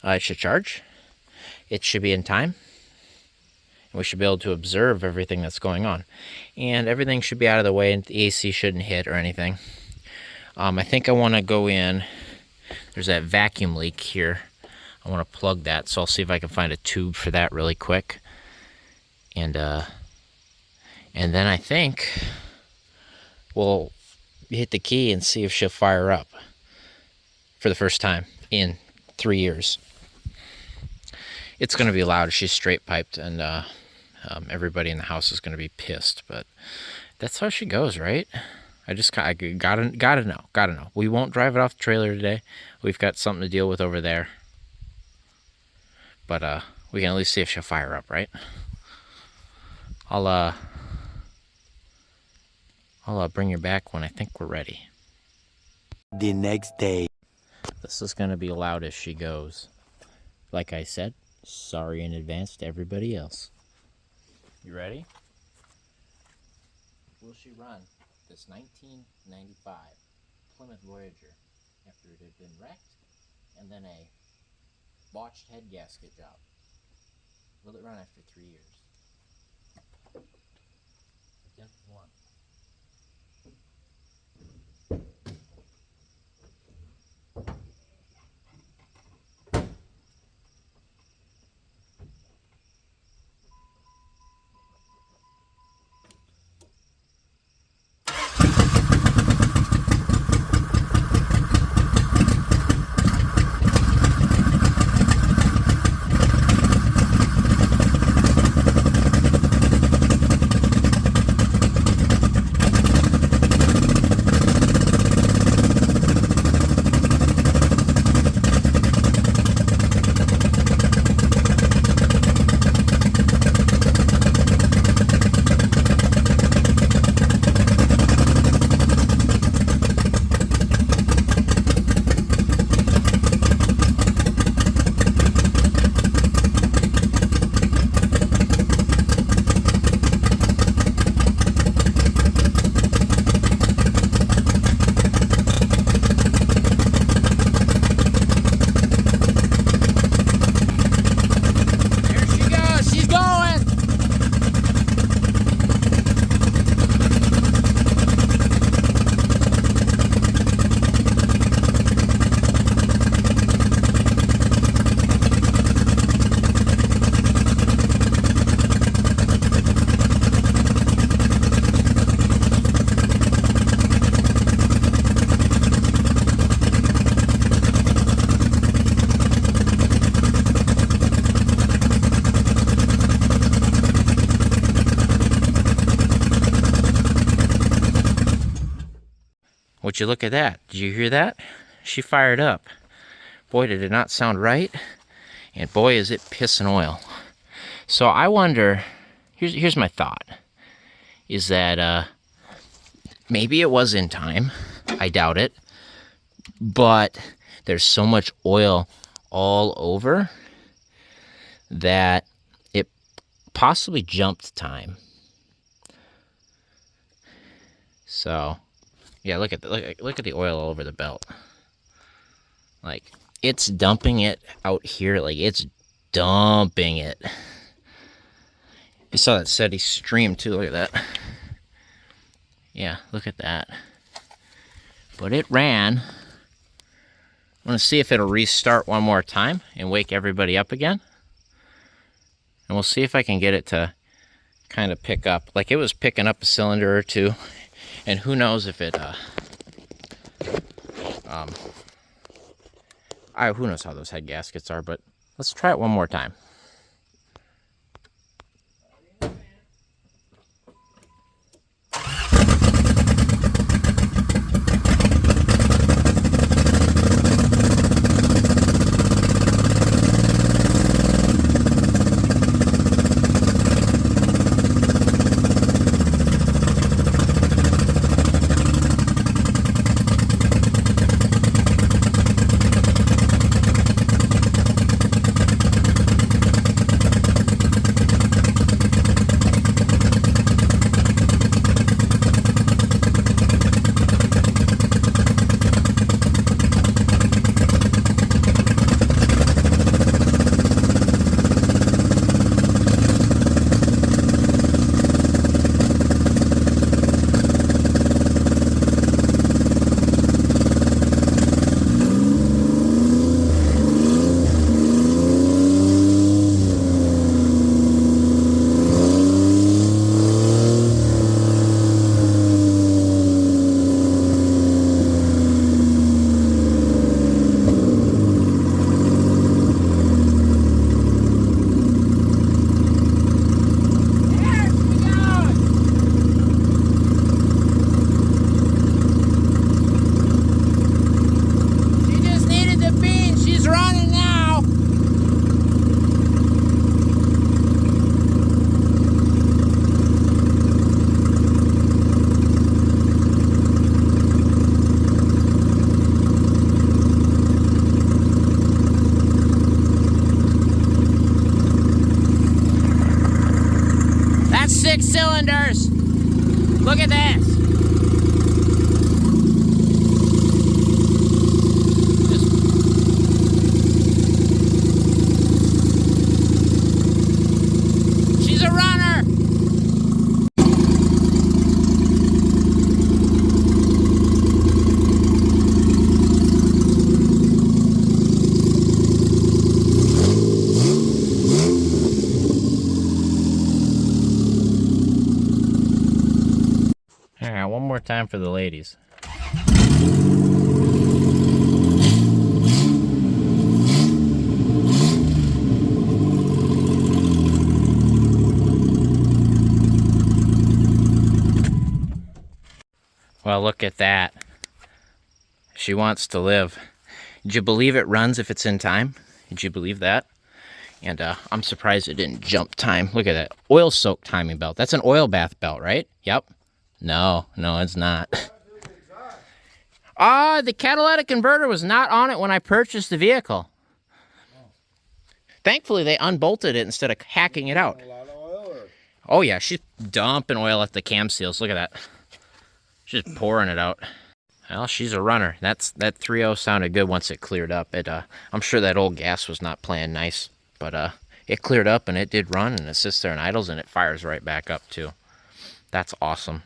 It should charge. It should be in time. And we should be able to observe everything that's going on. And everything should be out of the way and the AC shouldn't hit or anything. I think I want to go in. There's that vacuum leak here. I want to plug that, so I'll see if I can find a tube for that really quick. And then I think we'll hit the key and see if she'll fire up for the first time in 3 years. It's going to be loud. She's straight piped, and everybody in the house is going to be pissed. But that's how she goes, right? I gotta know. We won't drive it off the trailer today. We've got something to deal with over there. But we can at least see if she'll fire up, right? I'll bring you back when I think we're ready. The next day. This is gonna be loud as she goes. Like I said, sorry in advance to everybody else. You ready? Will she run this 1995 Plymouth Voyager after it had been wrecked and then a botched head gasket job? Will it run after 3 years? 10-1. Would you look at that? Did you hear that? She fired up. Boy, did it not sound right. And boy, is it pissing oil. So I wonder, here's my thought, is that maybe it was in time. I doubt it. But there's so much oil all over that it possibly jumped time. So yeah, look at the oil all over the belt. Like, it's dumping it out here. Like, it's dumping it. You saw that steady stream too. Look at that. Yeah, look at that. But it ran. I'm going to see if it'll restart one more time and wake everybody up again. And we'll see if I can get it to kind of pick up. Like, it was picking up a cylinder or two. And who knows if it, who knows how those head gaskets are, but let's try it one more time. cylinders. Look at this. She's a runner. All right, one more time for the ladies. Well, look at that. She wants to live. Did you believe it runs if it's in time? Did you believe that? And I'm surprised it didn't jump time. Look at that. Oil-soaked timing belt. That's an oil bath belt, right? Yep. No, it's not. The catalytic converter was not on it when I purchased the vehicle. Thankfully, they unbolted it instead of hacking it out. A lot of oil, or? Oh, yeah, she's dumping oil at the cam seals. Look at that. She's pouring it out. Well, she's a runner. That 3.0 sounded good once it cleared up. I'm sure that old gas was not playing nice, but it cleared up and it did run, and it sits there and idles, and it fires right back up too. That's awesome.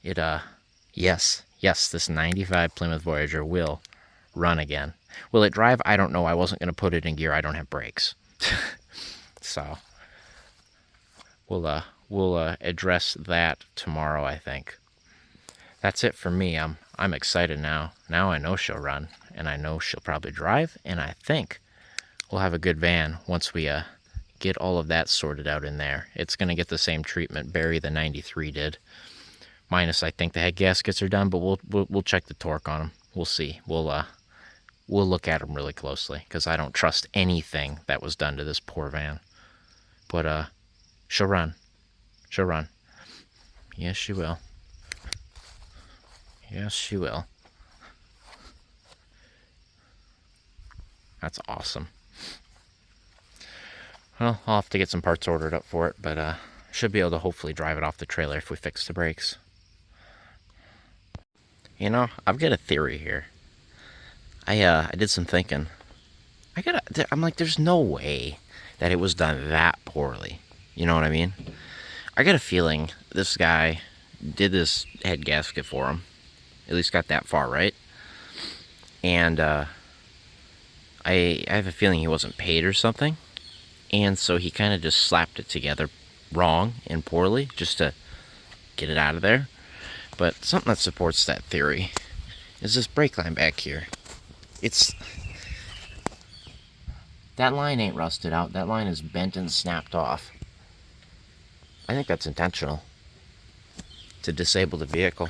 Yes, this 95 Plymouth Voyager will run again. Will it drive? I don't know. I wasn't going to put it in gear. I don't have brakes. So we'll address that tomorrow, I think. That's it for me. I'm excited now. Now I know she'll run, and I know she'll probably drive, and I think we'll have a good van once we get all of that sorted out in there. It's going to get the same treatment Barry the 93 did. Minus, I think the head gaskets are done, but we'll check the torque on them. We'll see. We'll look at them really closely, because I don't trust anything that was done to this poor van. But she'll run. She'll run. Yes, she will. Yes, she will. That's awesome. Well, I'll have to get some parts ordered up for it, but should be able to hopefully drive it off the trailer if we fix the brakes. You know, I've got a theory here. I did some thinking. I'm like, there's no way that it was done that poorly. You know what I mean? I got a feeling this guy did this head gasket for him. At least got that far, right? And I have a feeling he wasn't paid or something. And so he kind of just slapped it together wrong and poorly just to get it out of there. But something that supports that theory is this brake line back here. That line ain't rusted out. That line is bent and snapped off. I think that's intentional to disable the vehicle.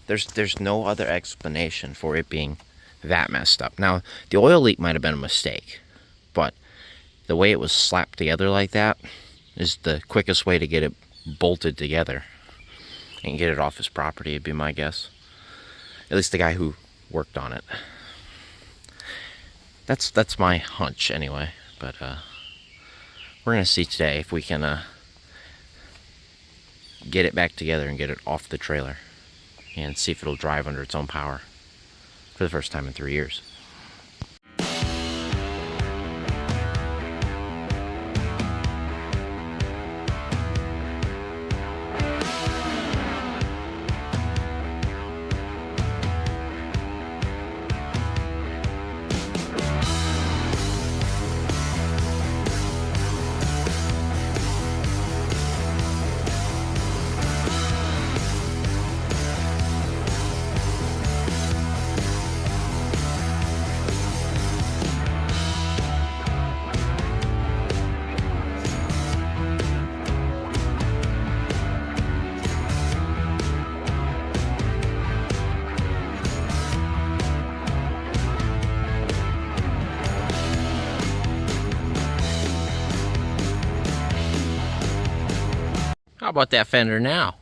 There's no other explanation for it being that messed up. Now, the oil leak might have been a mistake, but the way it was slapped together like that is the quickest way to get it bolted together and get it off his property, would be my guess. At least the guy who worked on it. That's my hunch anyway, but we're gonna see today if we can get it back together and get it off the trailer and see if it'll drive under its own power for the first time in 3 years. How about that fender now?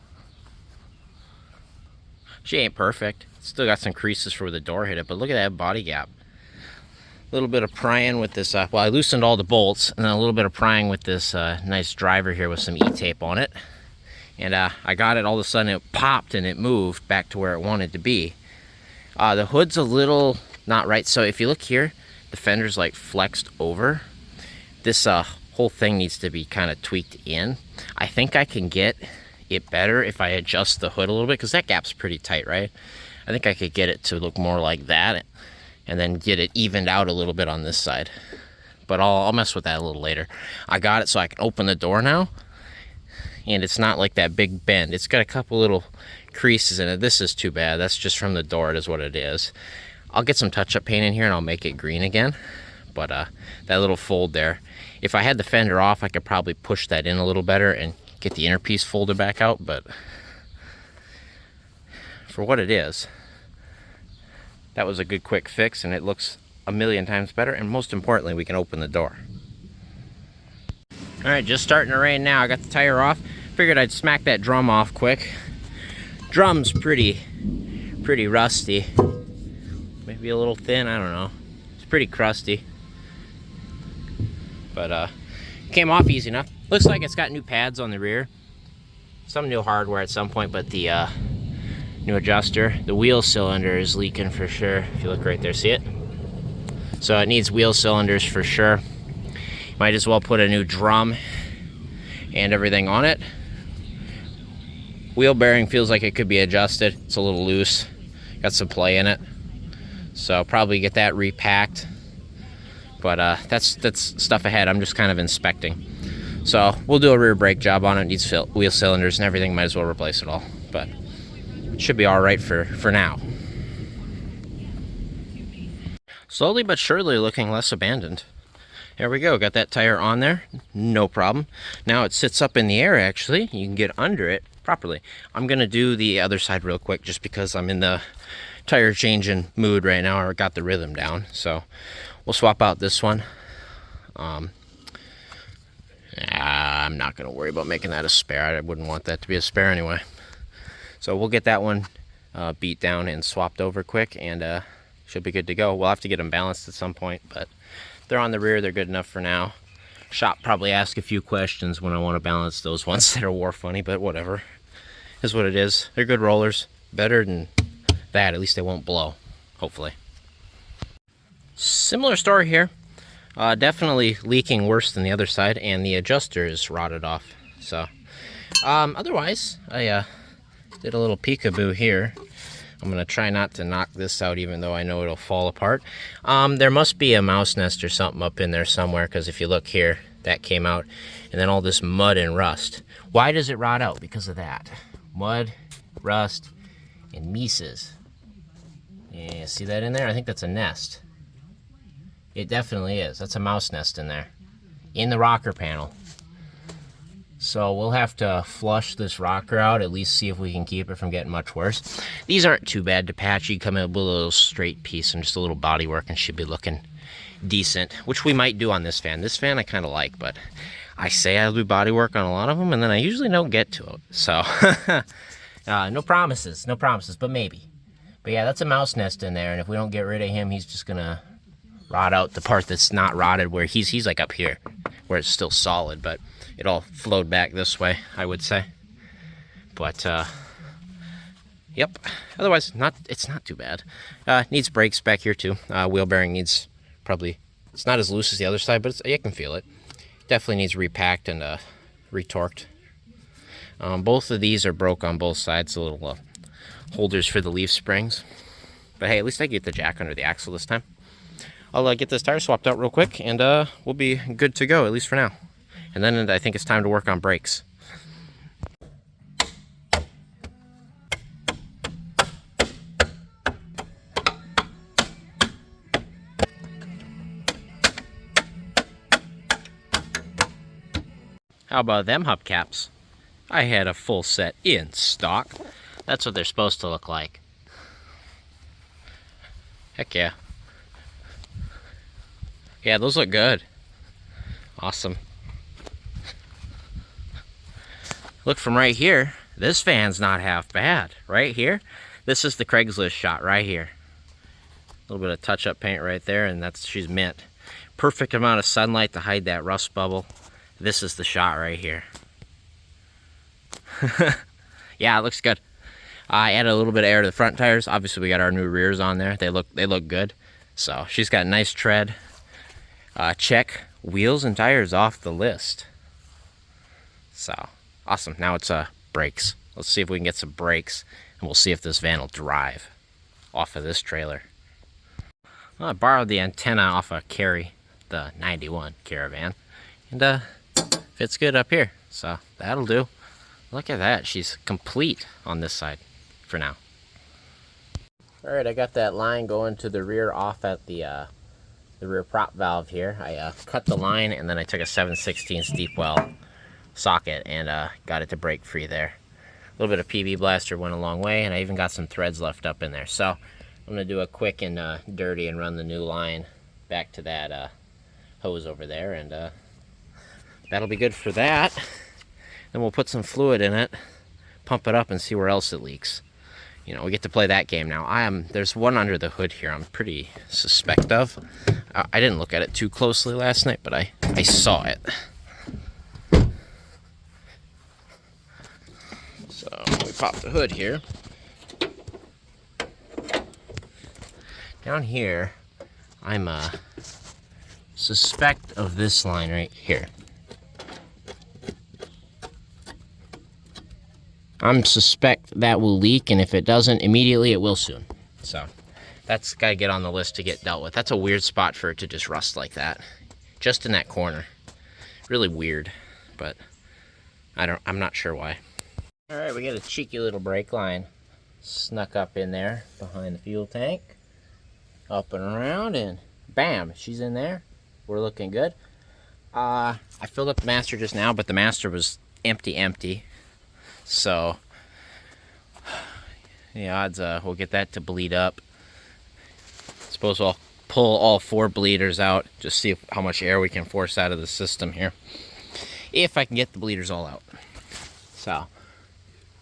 She ain't perfect. Still got some creases for where the door hit it, but look at that body gap. little bit of prying with this, well, I loosened all the bolts, and then a little bit of prying with this nice driver here with some E-tape on it. And I got it, all of a sudden it popped and it moved back to where it wanted to be. The hood's a little not right, so if you look here, the fender's like flexed over. This whole thing needs to be kind of tweaked in. I think I can get it better if I adjust the hood a little bit, because that gap's pretty tight, right? I think I could get it to look more like that, and then get it evened out a little bit on this side. But I'll mess with that a little later. I got it so I can open the door now, and it's not like that big bend. It's got a couple little creases in it. This is too bad. That's just from the door. It is what it is. I'll get some touch-up paint in here and I'll make it green again. But that little fold there, if I had the fender off, I could probably push that in a little better and get the inner piece folded back out. But for what it is, that was a good quick fix, and it looks a million times better, and most importantly, we can open the door. All right, just starting to rain now. I got the tire off. Figured I'd smack that drum off quick. Drum's pretty rusty. Maybe a little thin, I don't know. It's pretty crusty. But came off easy enough. Looks like it's got new pads on the rear. Some new hardware at some point, but the new adjuster. The wheel cylinder is leaking for sure. If you look right there, see it? So it needs wheel cylinders for sure. Might as well put a new drum and everything on it. Wheel bearing feels like it could be adjusted. It's a little loose. Got some play in it. So probably get that repacked. But that's stuff ahead. I'm just kind of inspecting. So we'll do a rear brake job on it. It needs wheel cylinders and everything. Might as well replace it all. But it should be all right for now. Slowly but surely looking less abandoned. There we go. Got that tire on there. No problem. Now it sits up in the air, actually. You can get under it properly. I'm going to do the other side real quick just because I'm in the tire changing mood right now. I got the rhythm down. So we'll swap out this one. I'm not going to worry about making that a spare. I wouldn't want that to be a spare anyway. So we'll get that one beat down and swapped over quick, and should be good to go. We'll have to get them balanced at some point, but they're on the rear. They're good enough for now. Shop probably ask a few questions when I want to balance those ones that are war funny, but whatever. Is what it is. They're good rollers. Better than that. At least they won't blow, hopefully. Similar story here. Definitely leaking worse than the other side, and the adjuster is rotted off. So, otherwise, I did a little peekaboo here. I'm going to try not to knock this out, even though I know it'll fall apart. There must be a mouse nest or something up in there somewhere, because if you look here, that came out. And then all this mud and rust. Why does it rot out? Because of that. Mud, rust, and mices. Yeah, see that in there? I think that's a nest. It definitely is. That's a mouse nest in there. In the rocker panel. So we'll have to flush this rocker out, at least see if we can keep it from getting much worse. These aren't too bad to patch. You come in with a little straight piece and just a little body work and should be looking decent, which we might do on this fan. This fan I kind of like, but I say I'll do body work on a lot of them, and then I usually don't get to it. So, no promises, but maybe. But yeah, that's a mouse nest in there, and if we don't get rid of him, he's just gonna rot out the part that's not rotted, where he's like up here, where it's still solid, but it all flowed back this way, I would say. But, yep. Otherwise, it's not too bad. Needs brakes back here, too. Wheel bearing needs probably... It's not as loose as the other side, but you can feel it. Definitely needs repacked and retorqued. Both of these are broke on both sides, the little holders for the leaf springs. But hey, at least I get the jack under the axle this time. I'll get this tire swapped out real quick, and we'll be good to go, at least for now. And then I think it's time to work on brakes. How about them hubcaps? I had a full set in stock. That's what they're supposed to look like. Heck yeah. Yeah, those look good. Awesome. Look from right here, this fan's not half bad. Right here, this is the Craigslist shot right here. A little bit of touch-up paint right there, and she's mint. Perfect amount of sunlight to hide that rust bubble. This is the shot right here. Yeah, it looks good. I added a little bit of air to the front tires. Obviously, we got our new rears on there. They look good. So she's got a nice tread. Check wheels and tires off the list. So awesome. Now it's brakes. Let's see if we can get some brakes, and we'll see if this van will drive off of this trailer. Well, I borrowed the antenna off of Carrie, the 91 Caravan, and fits good up here. So that'll do. Look at that. She's complete on this side for now. All right, I got that line going to the rear off at the rear prop valve here. I cut the line, and then I took a 7/16 deep well socket and got it to break free there. A little bit of PB blaster went a long way, and I even got some threads left up in there. So I'm gonna do a quick and dirty and run the new line back to that hose over there, and that'll be good for that. Then we'll put some fluid in it, pump it up, and see where else it leaks. You know, we get to play that game now. There's one under the hood here I'm pretty suspect of. I didn't look at it too closely last night, but I saw it. So we pop the hood here. Down here, I'm suspect of this line right here. I'm suspect that will leak, and if it doesn't immediately, it will soon. So that's got to get on the list to get dealt with. That's a weird spot for it to just rust like that, just in that corner. Really weird, but I'm not sure why. All right, we got a cheeky little brake line snuck up in there behind the fuel tank, up and around, and bam, she's in there. We're looking good. I filled up the master just now, but the master was empty. So the odds we'll get that to bleed up. Suppose I'll pull all 4 bleeders out, just see how much air we can force out of the system here, if I can get the bleeders all out. So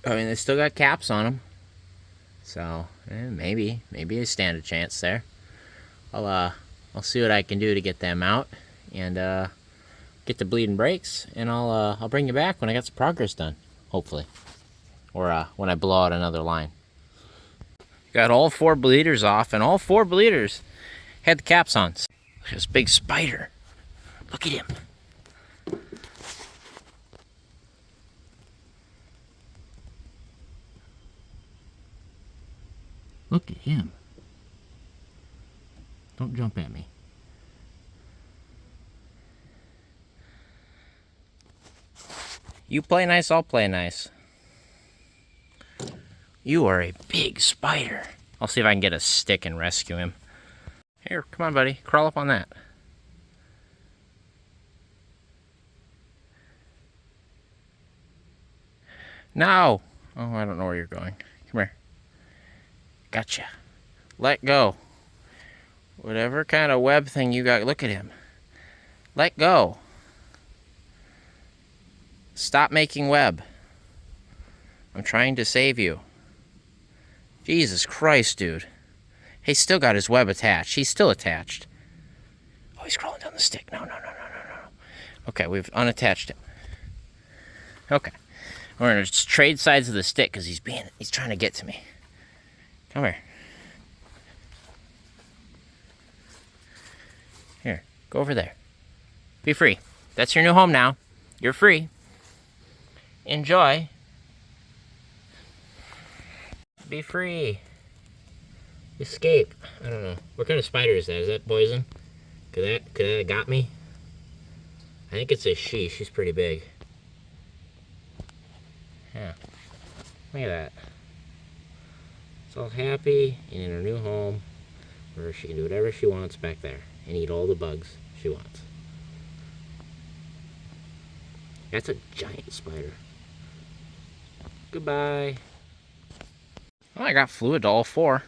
I mean, they still got caps on them, so maybe I stand a chance there. I'll see what I can do to get them out and get the bleeding brakes, and I'll bring you back when I got some progress done, hopefully, or when I blow out another line. Got all 4 bleeders off, and all 4 bleeders had the caps on. Look at this big spider. Look at him. Look at him. Don't jump at me. You play nice, I'll play nice. You are a big spider. I'll see if I can get a stick and rescue him. Here, come on, buddy. Crawl up on that. No! Oh, I don't know where you're going. Come here. Gotcha. Let go. Whatever kind of web thing you got, look at him. Let go. Stop making web. I'm trying to save you. Jesus Christ, dude. He's still got his web attached. He's still attached. Oh, he's crawling down the stick. No. Okay, we've unattached him. Okay. We're gonna just trade sides of the stick because he's trying to get to me. Come here. Here, go over there. Be free. That's your new home now. You're free. Enjoy. Be free. Escape. I don't know. What kind of spider is that? Is that poison? Could that have got me? I think it's a she. She's pretty big. Yeah. Look at that. It's all happy and in her new home where she can do whatever she wants back there and eat all the bugs she wants. That's a giant spider. Goodbye. Well, I got fluid to all 4.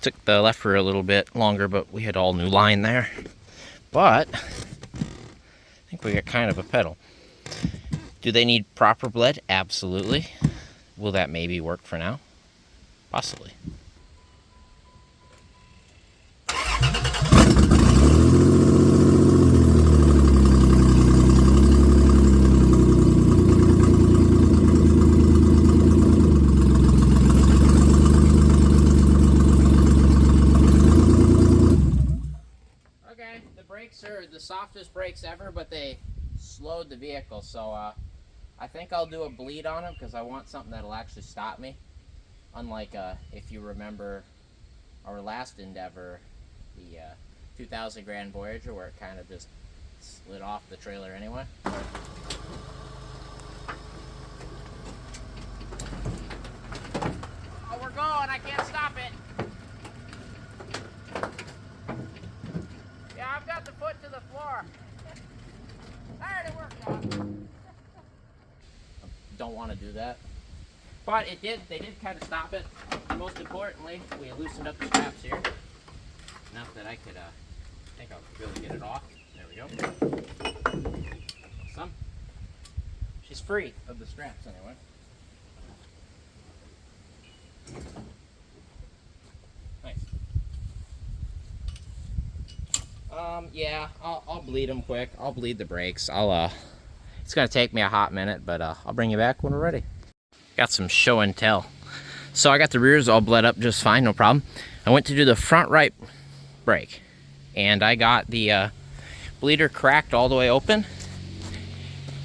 Took the left rear a little bit longer, but we had all new line there. But I think we got kind of a pedal. Do they need proper bled? Absolutely. Will that maybe work for now? Possibly. toughest brakes ever, but they slowed the vehicle. So I think I'll do a bleed on them because I want something that'll actually stop me. Unlike if you remember our last endeavor, the 2000 Grand Voyager, where it kind of just slid off the trailer anyway. Oh, we're going. I can't stop it. Yeah, I've got the foot to the floor. There, it worked out. Don't want to do that. But it did, they did kind of stop it. Most importantly, we loosened up the straps here. Enough that I could, I think I'll be able to get it off. There we go. Awesome. She's free of the straps anyway. Nice. Yeah, I'll bleed them quick. I'll bleed the brakes. It's gonna take me a hot minute, but I'll bring you back when we're ready. Got some show and tell. So I got the rears all bled up just fine, no problem. I went to do the front right brake, and I got the bleeder cracked all the way open,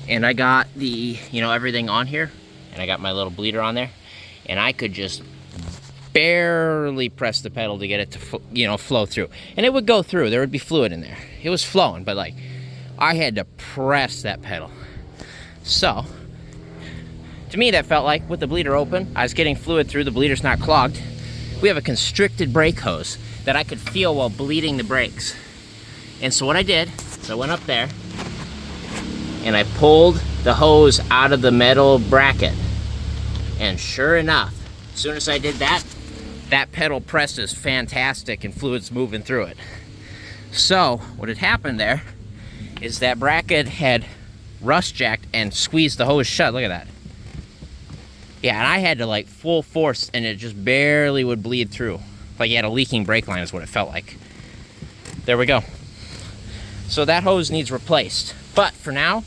and I got the, everything on here, and I got my little bleeder on there, and I could just barely press the pedal to get it to flow through, and it would go through. There would be fluid in there. It was flowing, but like I had to press that pedal. So to me that felt like with the bleeder open, I was getting fluid through, the bleeder's not clogged. We have a constricted brake hose that I could feel while bleeding the brakes. And so what I did is I went up there and I pulled the hose out of the metal bracket, and sure enough, as soon as I did that, that pedal presses fantastic and fluid's moving through it. So what had happened there is that bracket had rust jacked and squeezed the hose shut. Look at that. Yeah, and I had to like full force, and it just barely would bleed through. Like you had a leaking brake line is what it felt like. There we go. So that hose needs replaced, but for now,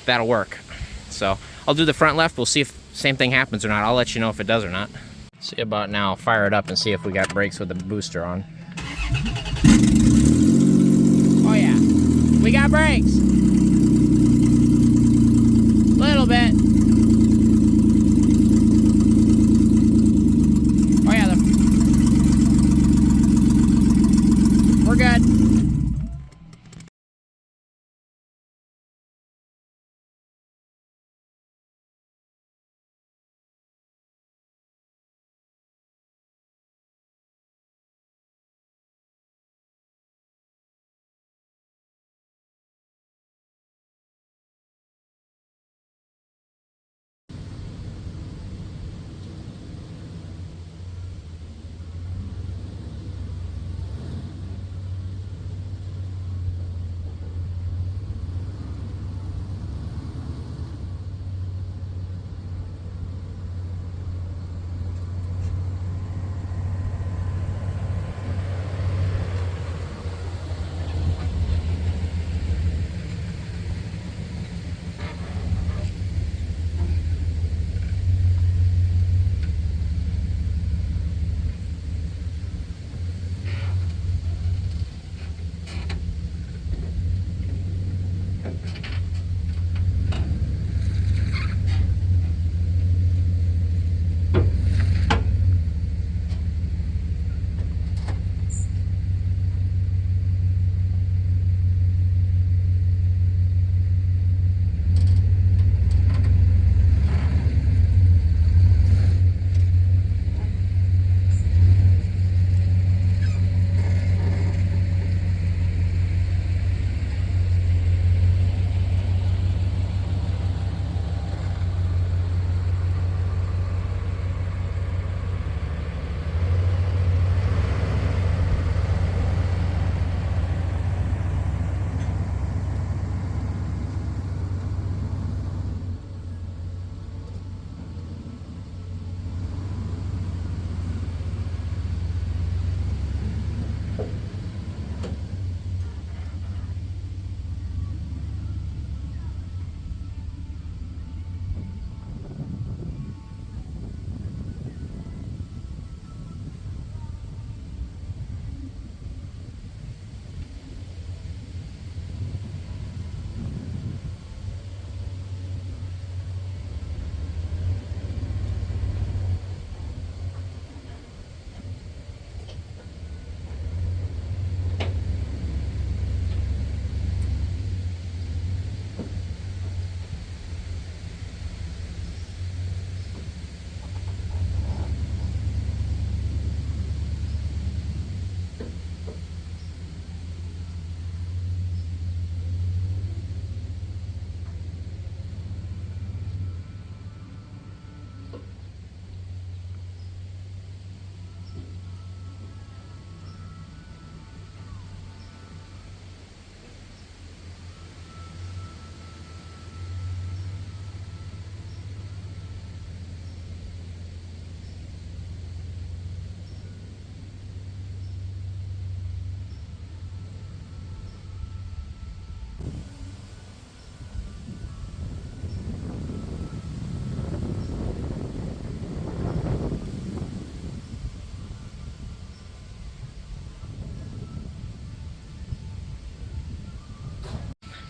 that'll work. So I'll do the front left. We'll see if same thing happens or not. I'll let you know if it does or not. See about now, fire it up and see if we got brakes with the booster on. Oh yeah, we got brakes. Little bit. Oh yeah, we're good.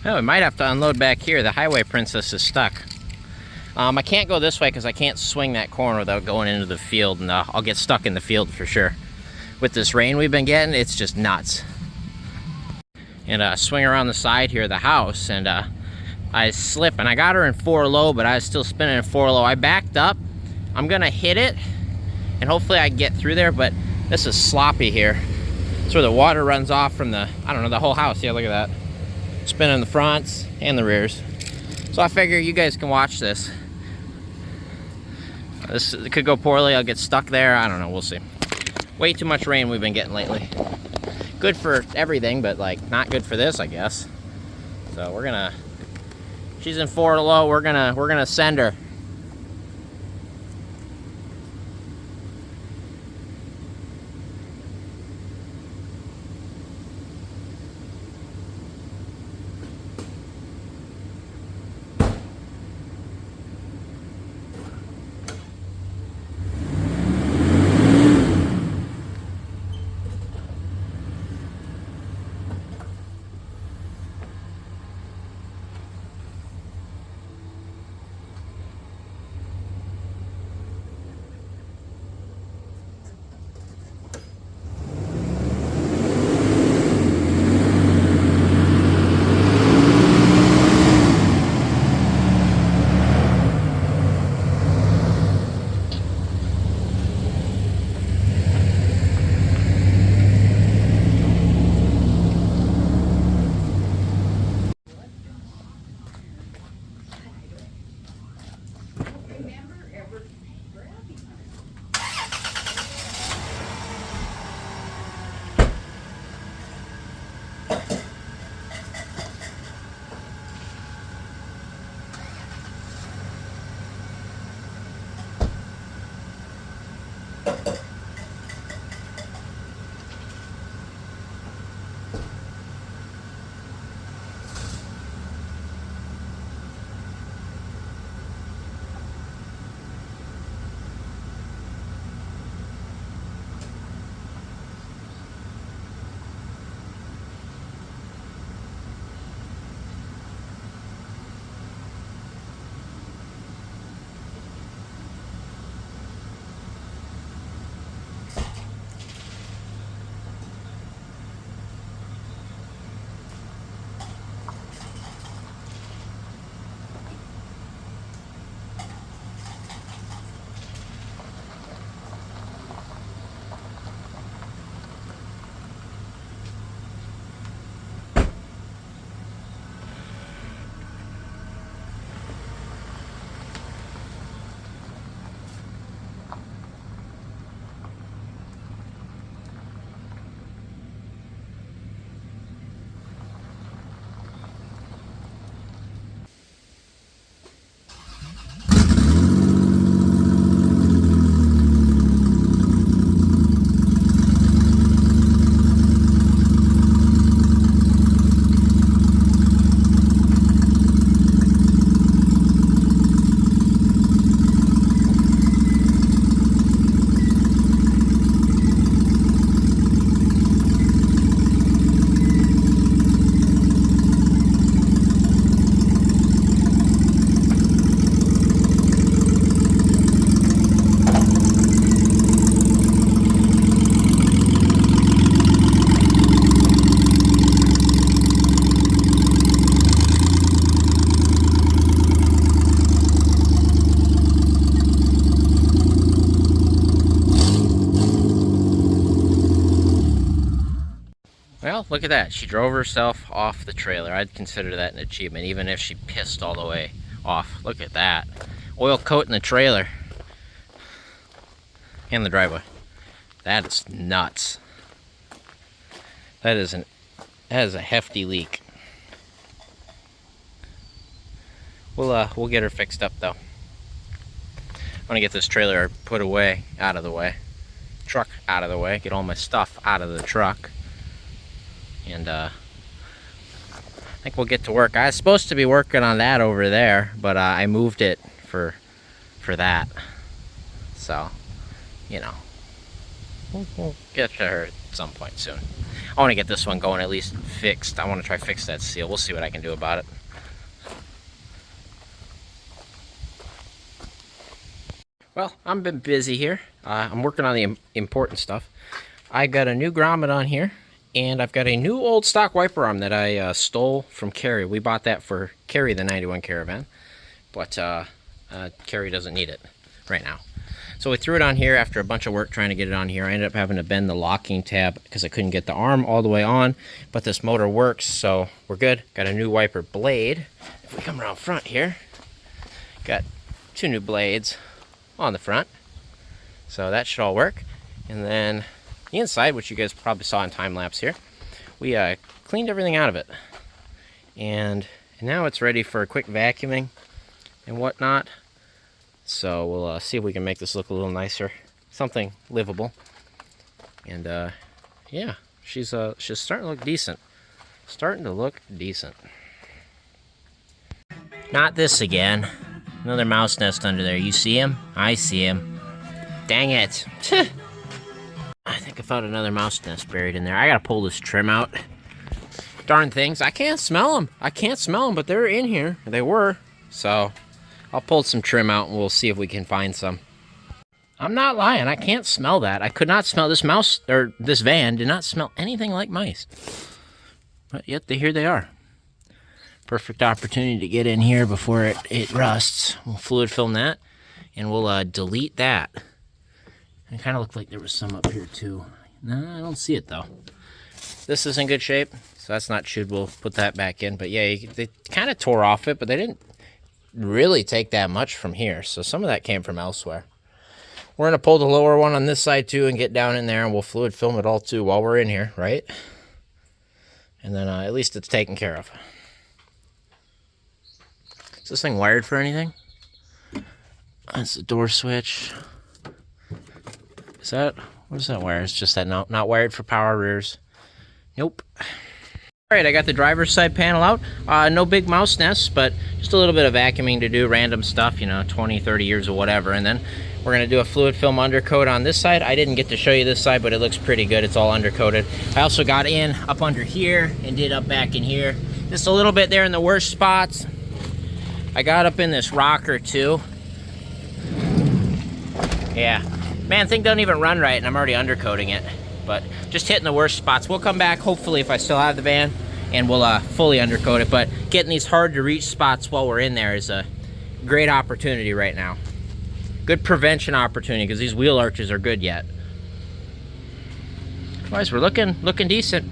Oh, we might have to unload back here. The highway princess is stuck. I can't go this way because I can't swing that corner without going into the field, and I'll get stuck in the field for sure. With this rain we've been getting, it's just nuts. And swing around the side here of the house, and I slip, and I got her in 4 low, but I was still spinning in 4 low. I backed up. I'm gonna hit it, and hopefully I can get through there, but this is sloppy here. It's where the water runs off from the, I don't know, the whole house. Yeah, look at that. Spinning the fronts and the rears. So I figure you guys can watch this. This could go poorly. I'll get stuck there. I don't know. We'll see. Way too much rain we've been getting lately. Good for everything, but like not good for this, I guess. So we're gonna. She's in 4 low. We're gonna send her. Well, look at that. She drove herself off the trailer. I'd consider that an achievement, even if she pissed all the way off. Look at that. Oil coat in the trailer. And the driveway. That is nuts. That is a hefty leak. We'll get her fixed up though. I'm gonna get this trailer put away, out of the way. Truck out of the way. Get all my stuff out of the truck. And I think we'll get to work. I was supposed to be working on that over there, but I moved it for that. So, you know, we'll get to her some point soon. I want to get this one going, at least fixed. I want to try fix that seal. We'll see what I can do about it. Well, I've been busy here. I'm working on the important stuff. I got a new grommet on here, and I've got a new old stock wiper arm that I stole from Carrie. We bought that for Carrie, the 91 Caravan, but Carrie doesn't need it right now. So we threw it on here after a bunch of work trying to get it on here. I ended up having to bend the locking tab because I couldn't get the arm all the way on, but this motor works, so we're good. Got a new wiper blade. If we come around front here, got 2 new blades on the front, so that should all work. And then the inside, which you guys probably saw in time lapse here, we cleaned everything out of it, and now it's ready for a quick vacuuming and whatnot. So we'll see if we can make this look a little nicer, something livable. And yeah, she's starting to look decent. Not this again. Another mouse nest under there. You see him? I see him. Dang it. I think I found another mouse nest buried in there. I gotta pull this trim out. Darn things. I can't smell them. But they're in here. They were. So I'll pull some trim out and we'll see if we can find some. I'm not lying. I can't smell that. I could not smell this mouse, or this van did not smell anything like mice. But yet here they are. Perfect opportunity to get in here before it rusts. We'll fluid film that, and we'll delete that. It kind of looked like there was some up here too. No, I don't see it though. This is in good shape, so that's not chewed. We'll put that back in. But yeah, they kind of tore off it, but they didn't really take that much from here. So some of that came from elsewhere. We're gonna pull the lower one on this side too and get down in there, and we'll fluid film it all too while we're in here, right? And then at least it's taken care of. Is this thing wired for anything? That's the door switch. What is that wire? It's just that not wired for power rears. Nope. Alright, I got the driver's side panel out. No big mouse nests, but just a little bit of vacuuming to do, random stuff, 20, 30 years or whatever. And then we're going to do a fluid film undercoat on this side. I didn't get to show you this side, but it looks pretty good. It's all undercoated. I also got in up under here and did up back in here. Just a little bit there in the worst spots. I got up in this rocker too. Yeah. Man, thing doesn't even run right, and I'm already undercoating it. But just hitting the worst spots. We'll come back, hopefully, if I still have the van, and we'll fully undercoat it. But getting these hard-to-reach spots while we're in there is a great opportunity right now. Good prevention opportunity, because these wheel arches are good yet. Otherwise, we're looking decent.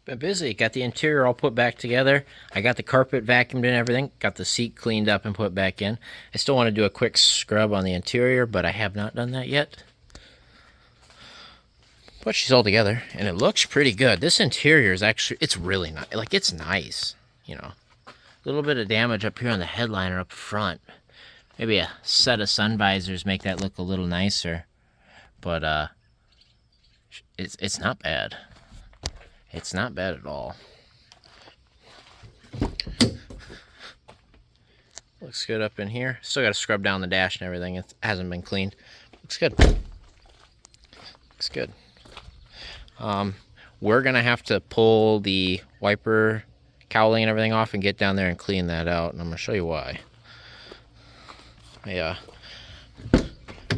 Been busy. Got the interior all put back together. I got the carpet vacuumed and everything. Got the seat cleaned up and put back in. I still want to do a quick scrub on the interior, but I have not done that yet. But she's all together, and it looks pretty good. This interior is actually, it's really nice. Like, it's nice, A little bit of damage up here on the headliner up front. Maybe a set of sun visors make that look a little nicer. But, it's not bad. It's not bad at all. Looks good up in here. Still got to scrub down the dash and everything. It hasn't been cleaned. Looks good. Looks good. We're going to have to pull the wiper cowling and everything off and get down there and clean that out. And I'm going to show you why. I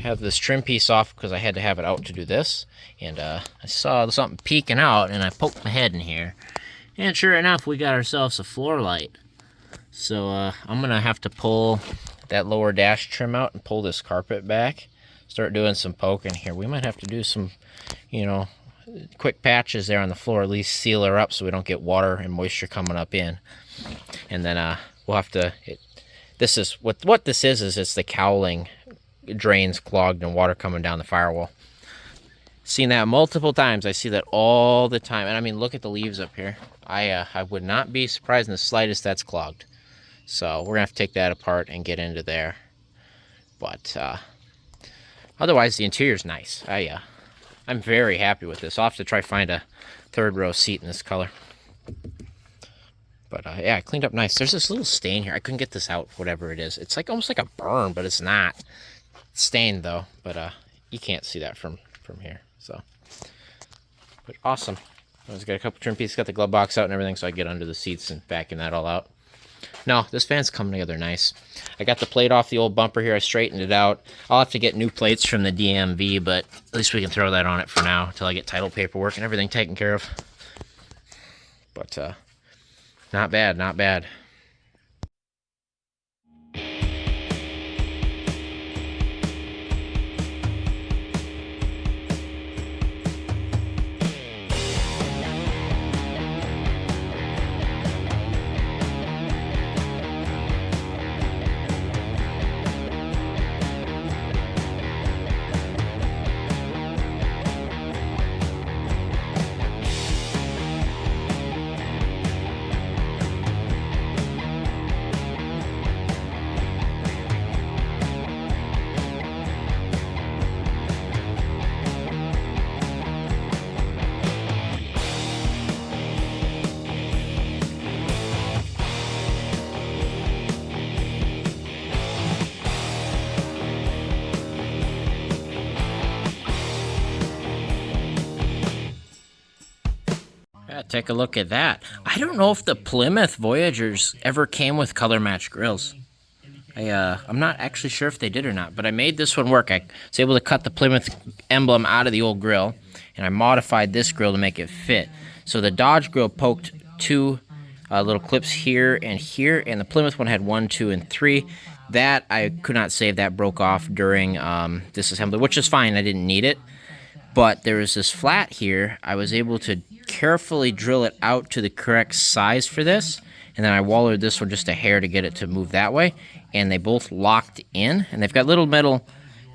have this trim piece off because I had to have it out to do this. And I saw something peeking out, and I poked my head in here. And sure enough, we got ourselves a floor light. So I'm going to have to pull that lower dash trim out and pull this carpet back start doing some poking here. We might have to do some, you know, quick patches there on the floor, at least seal her up so we don't get water and moisture coming up in. And then we'll have to, this is, what this is it's the cowling drains clogged and water coming down the firewall. Seen that multiple times. I see that all the time. And I mean, look at the leaves up here. I would not be surprised in the slightest that's clogged. So we're gonna have to take that apart and get into there. But otherwise, the interior's nice. I'm very happy with this. I'll have to try find a third row seat in this color. But yeah, I cleaned up nice. There's this little stain here. I couldn't get this out, whatever it is. It's like almost like a burn, but it's not. It's stained though, but you can't see that from here. So, but awesome. I just got a couple trim pieces, got the glove box out and everything, so I get under the seats and vacuum that all out. No, this van's coming together nice. I got the plate off the old bumper here. I straightened it out. I'll have to get new plates from the DMV, but at least we can throw that on it for now until I get title paperwork and everything taken care of. But not bad, not bad. Yeah, take a look at that. I don't know if the Plymouth Voyagers ever came with color match grills. I'm not actually sure if they did or not, but I made this one work. I was able to cut the Plymouth emblem out of the old grill, and I modified this grill to make it fit. So the Dodge grill poked two little clips here, and the Plymouth one had 1, 2, and 3. That I could not save. That broke off during disassembly, which is fine. I didn't need it. But there was this flat here. I was able to carefully drill it out to the correct size for this, and then I wallered this one just a hair to get it to move that way, and they both locked in, and they've got little metal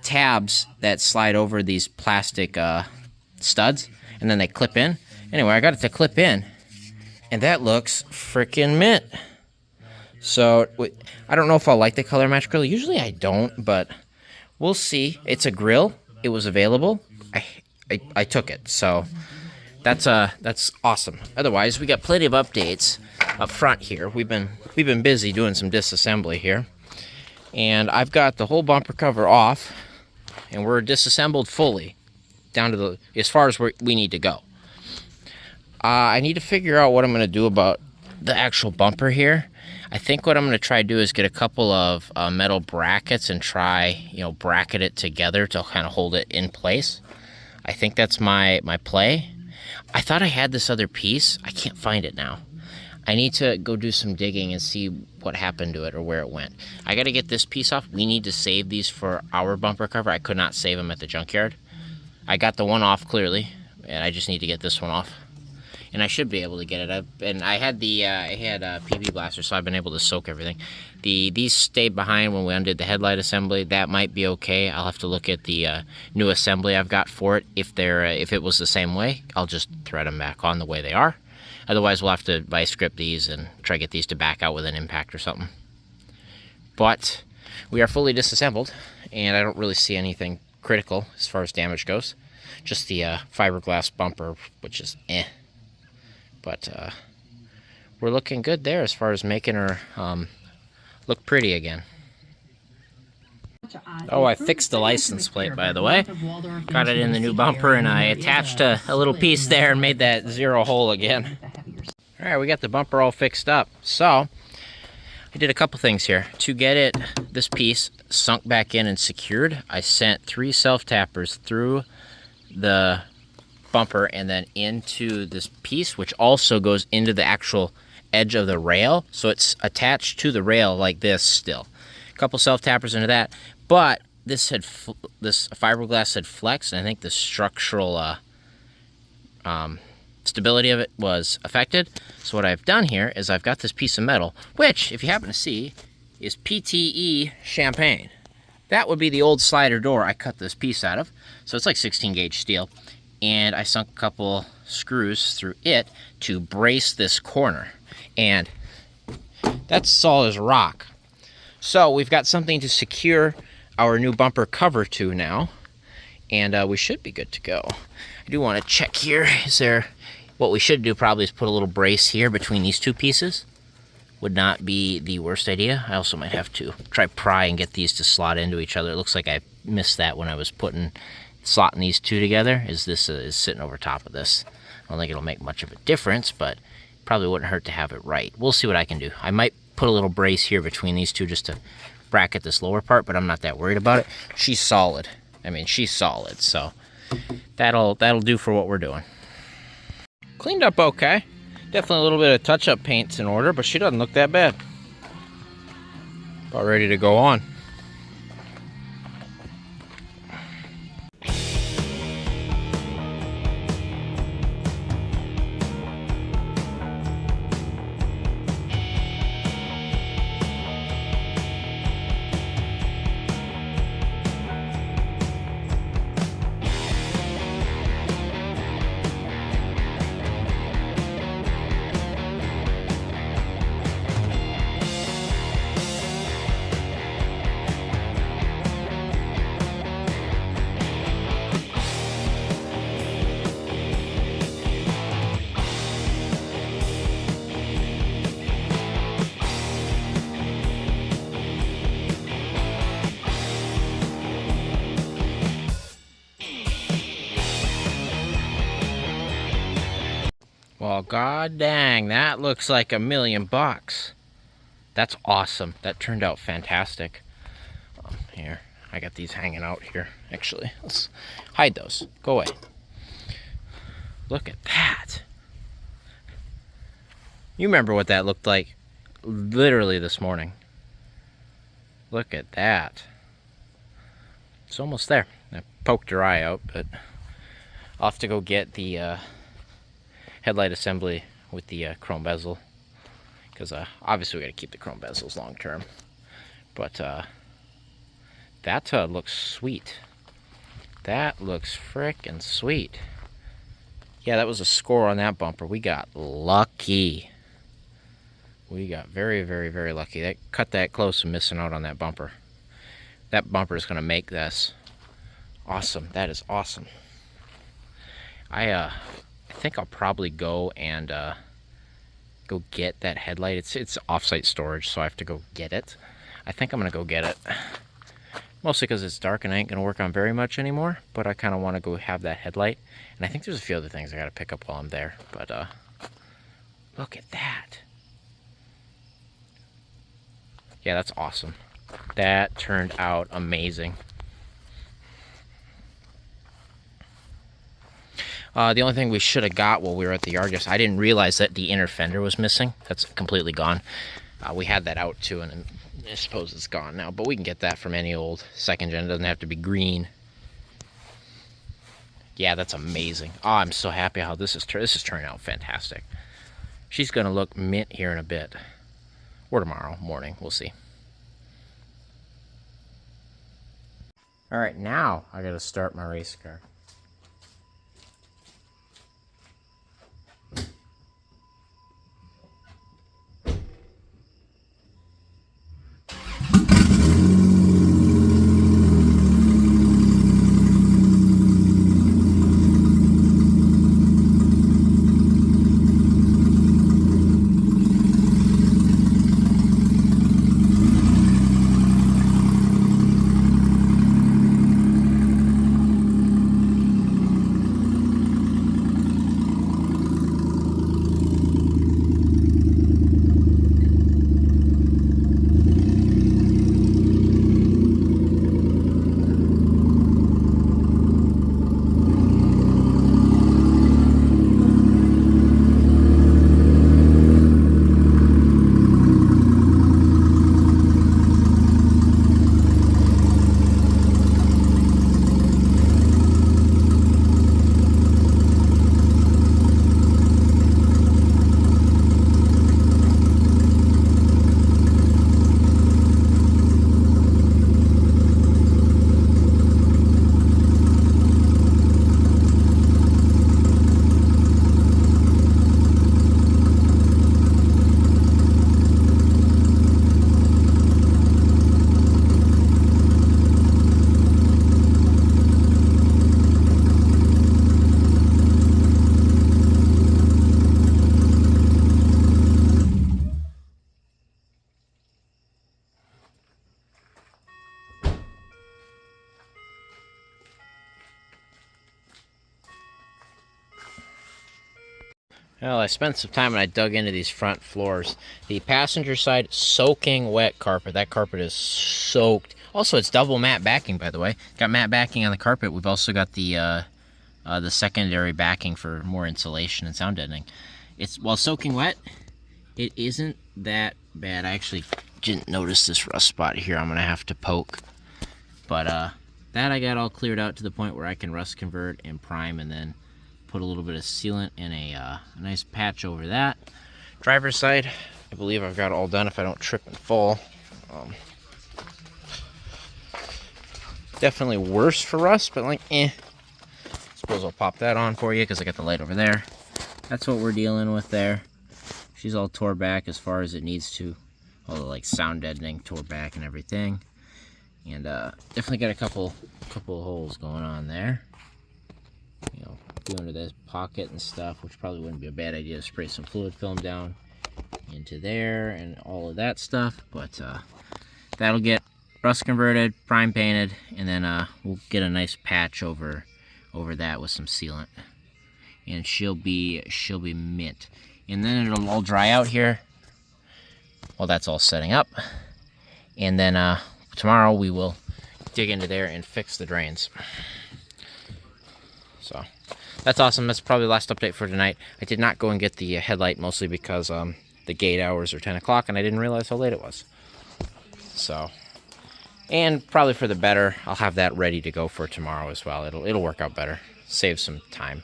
tabs that slide over these plastic studs, and then they clip in. Anyway, I got it to clip in, and that looks freaking mint. So I don't know if I'll like the color match grill. Usually I don't, but we'll see. It's a grill. It was available. I took it, so that's awesome. Otherwise, we got plenty of updates up front here. We've been busy doing some disassembly here, and I've got the whole bumper cover off, and we're disassembled fully down to as far as we need to go. I need to figure out what I'm going to do about the actual bumper here. I think what I'm going to try to do is get a couple of metal brackets and try, bracket it together to kind of hold it in place. I think that's my play. I thought I had this other piece. I can't find it now. I need to go do some digging and see what happened to it or where it went. I got to get this piece off. We need to save these for our bumper cover. I could not save them at the junkyard. I got the one off clearly, and I just need to get this one off. And I should be able to get it up. And I had a PB blaster, so I've been able to soak everything. These stayed behind when we undid the headlight assembly. That might be okay. I'll have to look at the new assembly I've got for it. If it was the same way, I'll just thread them back on the way they are. Otherwise, we'll have to vice grip these and try to get these to back out with an impact or something. But we are fully disassembled, and I don't really see anything critical as far as damage goes. Just the fiberglass bumper, which is eh. But we're looking good there as far as making her look pretty again. Oh, I fixed the license plate, by the way. Got it in the new bumper, and I attached a little piece there and made that zero hole again. Alright, we got the bumper all fixed up. So, I did a couple things here. To get this piece sunk back in and secured, I sent 3 self-tappers through the bumper and then into this piece, which also goes into the actual edge of the rail. So it's attached to the rail like this still. A couple self-tappers into that. But this fiberglass had flexed, and I think the structural stability of it was affected. So what I've done here is I've got this piece of metal, which, if you happen to see, is PTE champagne. That would be the old slider door I cut this piece out of. So it's like 16 gauge steel. And I sunk a couple screws through it to brace this corner. And that's solid as rock. So we've got something to secure our new bumper cover to now. And we should be good to go. I do want to check here. Is there... What we should do probably is put a little brace here between these two pieces. Would not be the worst idea. I also might have to try pry and get these to slot into each other. It looks like I missed that when I was slotting these two together. This is sitting over top of this. I don't think it'll make much of a difference, but probably wouldn't hurt to have it right. We'll see what I can do. I might put a little brace here between these two just to bracket this lower part, but I'm not that worried about it. She's solid. I mean, she's solid, so that'll do for what we're doing. Cleaned up okay. Definitely a little bit of touch-up paint's in order, but she doesn't look that bad. About ready to go on. Well, god dang, that looks like $1 million. That's awesome. That turned out fantastic. Here, I got these hanging out here. Actually, let's hide those. Go away. Look at that. You remember what that looked like literally this morning. Look at that. It's almost there. I poked her eye out, but I'll have to go get the headlight assembly with the chrome bezel, because obviously we got to keep the chrome bezels long term. But that looks sweet. That looks frickin' sweet. Yeah, that was a score on that bumper. We got lucky. We got very, very, very lucky. That cut that close and missing out on that bumper. That bumper is going to make this awesome. That is awesome. I think I'll probably go and go get that headlight. It's off-site storage, so I have to go get it. I think I'm gonna go get it, mostly because it's dark and I ain't gonna work on very much anymore. But I kind of want to go have that headlight, and I think there's a few other things I gotta pick up while I'm there. But look at that. Yeah, that's awesome. That turned out amazing. The only thing we should have got while we were at the yard yesterday, I didn't realize that the inner fender was missing. That's completely gone. We had that out too, and I suppose it's gone now. But we can get that from any old second gen. It doesn't have to be green. Yeah, that's amazing. Oh, I'm so happy how this is turning out fantastic. She's gonna look mint here in a bit, or tomorrow morning. We'll see. All right, now I gotta start my race car. Well, I spent some time and I dug into these front floors. The passenger side, soaking wet carpet. That carpet is soaked. Also, it's double matte backing, by the way. Got matte backing on the carpet. We've also got the secondary backing for more insulation and sound deadening. It's, while soaking wet, it isn't that bad. I actually didn't notice this rust spot here. I'm going to have to poke. But that I got all cleared out to the point where I can rust convert and prime and then put a little bit of sealant and a nice patch over that. Driver's side, I believe I've got it all done if I don't trip and fall. Definitely worse for rust, but like, Suppose I'll pop that on for you because I got the light over there. That's what we're dealing with there. She's all tore back as far as it needs to. All the like sound deadening tore back and everything. And definitely got a couple of holes going on there. You know, under this pocket and stuff, which probably wouldn't be a bad idea to spray some fluid film down into there and all of that stuff. But that'll get rust converted, prime painted, and then we'll get a nice patch over that with some sealant, and she'll be mint. And then it'll all dry out here while that's all setting up, and then tomorrow we will dig into there and fix the drains. So that's awesome. That's probably the last update for tonight. I did not go and get the headlight, mostly because the gate hours are 10 o'clock and I didn't realize how late it was. So, and probably for the better, I'll have that ready to go for tomorrow as well. It'll work out better, save some time.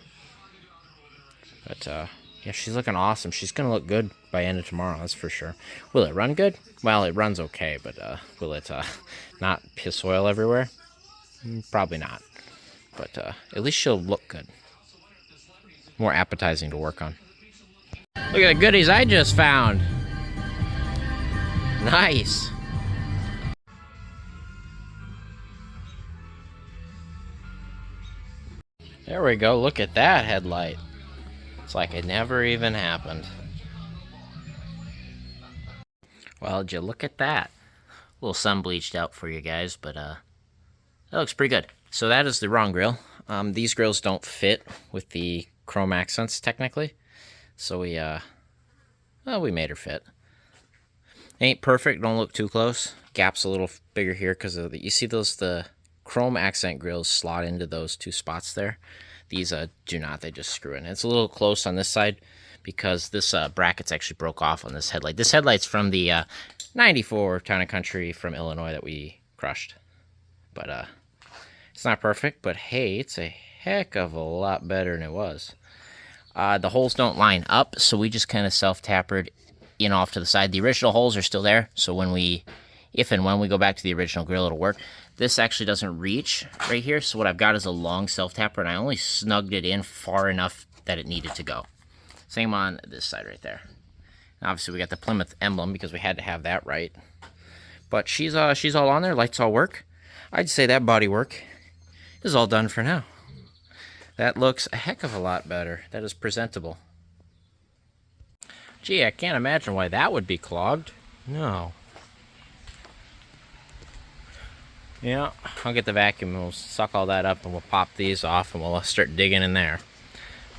But yeah, she's looking awesome. She's gonna look good by end of tomorrow, that's for sure. Will it run good? Well, it runs okay, but will it not piss oil everywhere? Probably not. But at least she'll look good. More appetizing to work on. Look at the goodies I just found. Nice. There we go. Look at that headlight. It's like it never even happened. Well, did you look at that? A little sun bleached out for you guys, but that looks pretty good. So that is the wrong grill. These grills don't fit with the chrome accents technically, so we made her fit. Ain't perfect. Don't look too close. Gap's a little bigger here because of you see the chrome accent grills slot into those two spots there. These do not. They just screw in. It's a little close on this side because this bracket's actually broke off on this headlight. This headlight's from the 94 Town and Country from Illinois that we crushed, but it's not perfect, but hey, it's a heck of a lot better than it was. The holes don't line up, so we just kind of self-tapered in off to the side. The original holes are still there, so if and when we go back to the original grill, it'll work. This actually doesn't reach right here, so what I've got is a long self-tapper, and I only snugged it in far enough that it needed to go. Same on this side right there. And obviously, we got the Plymouth emblem because we had to have that right. But she's all on there. Lights all work. I'd say that body work is all done for now. That looks a heck of a lot better. That is presentable. Gee, I can't imagine why that would be clogged. No. Yeah, I'll get the vacuum and we'll suck all that up and we'll pop these off and we'll start digging in there.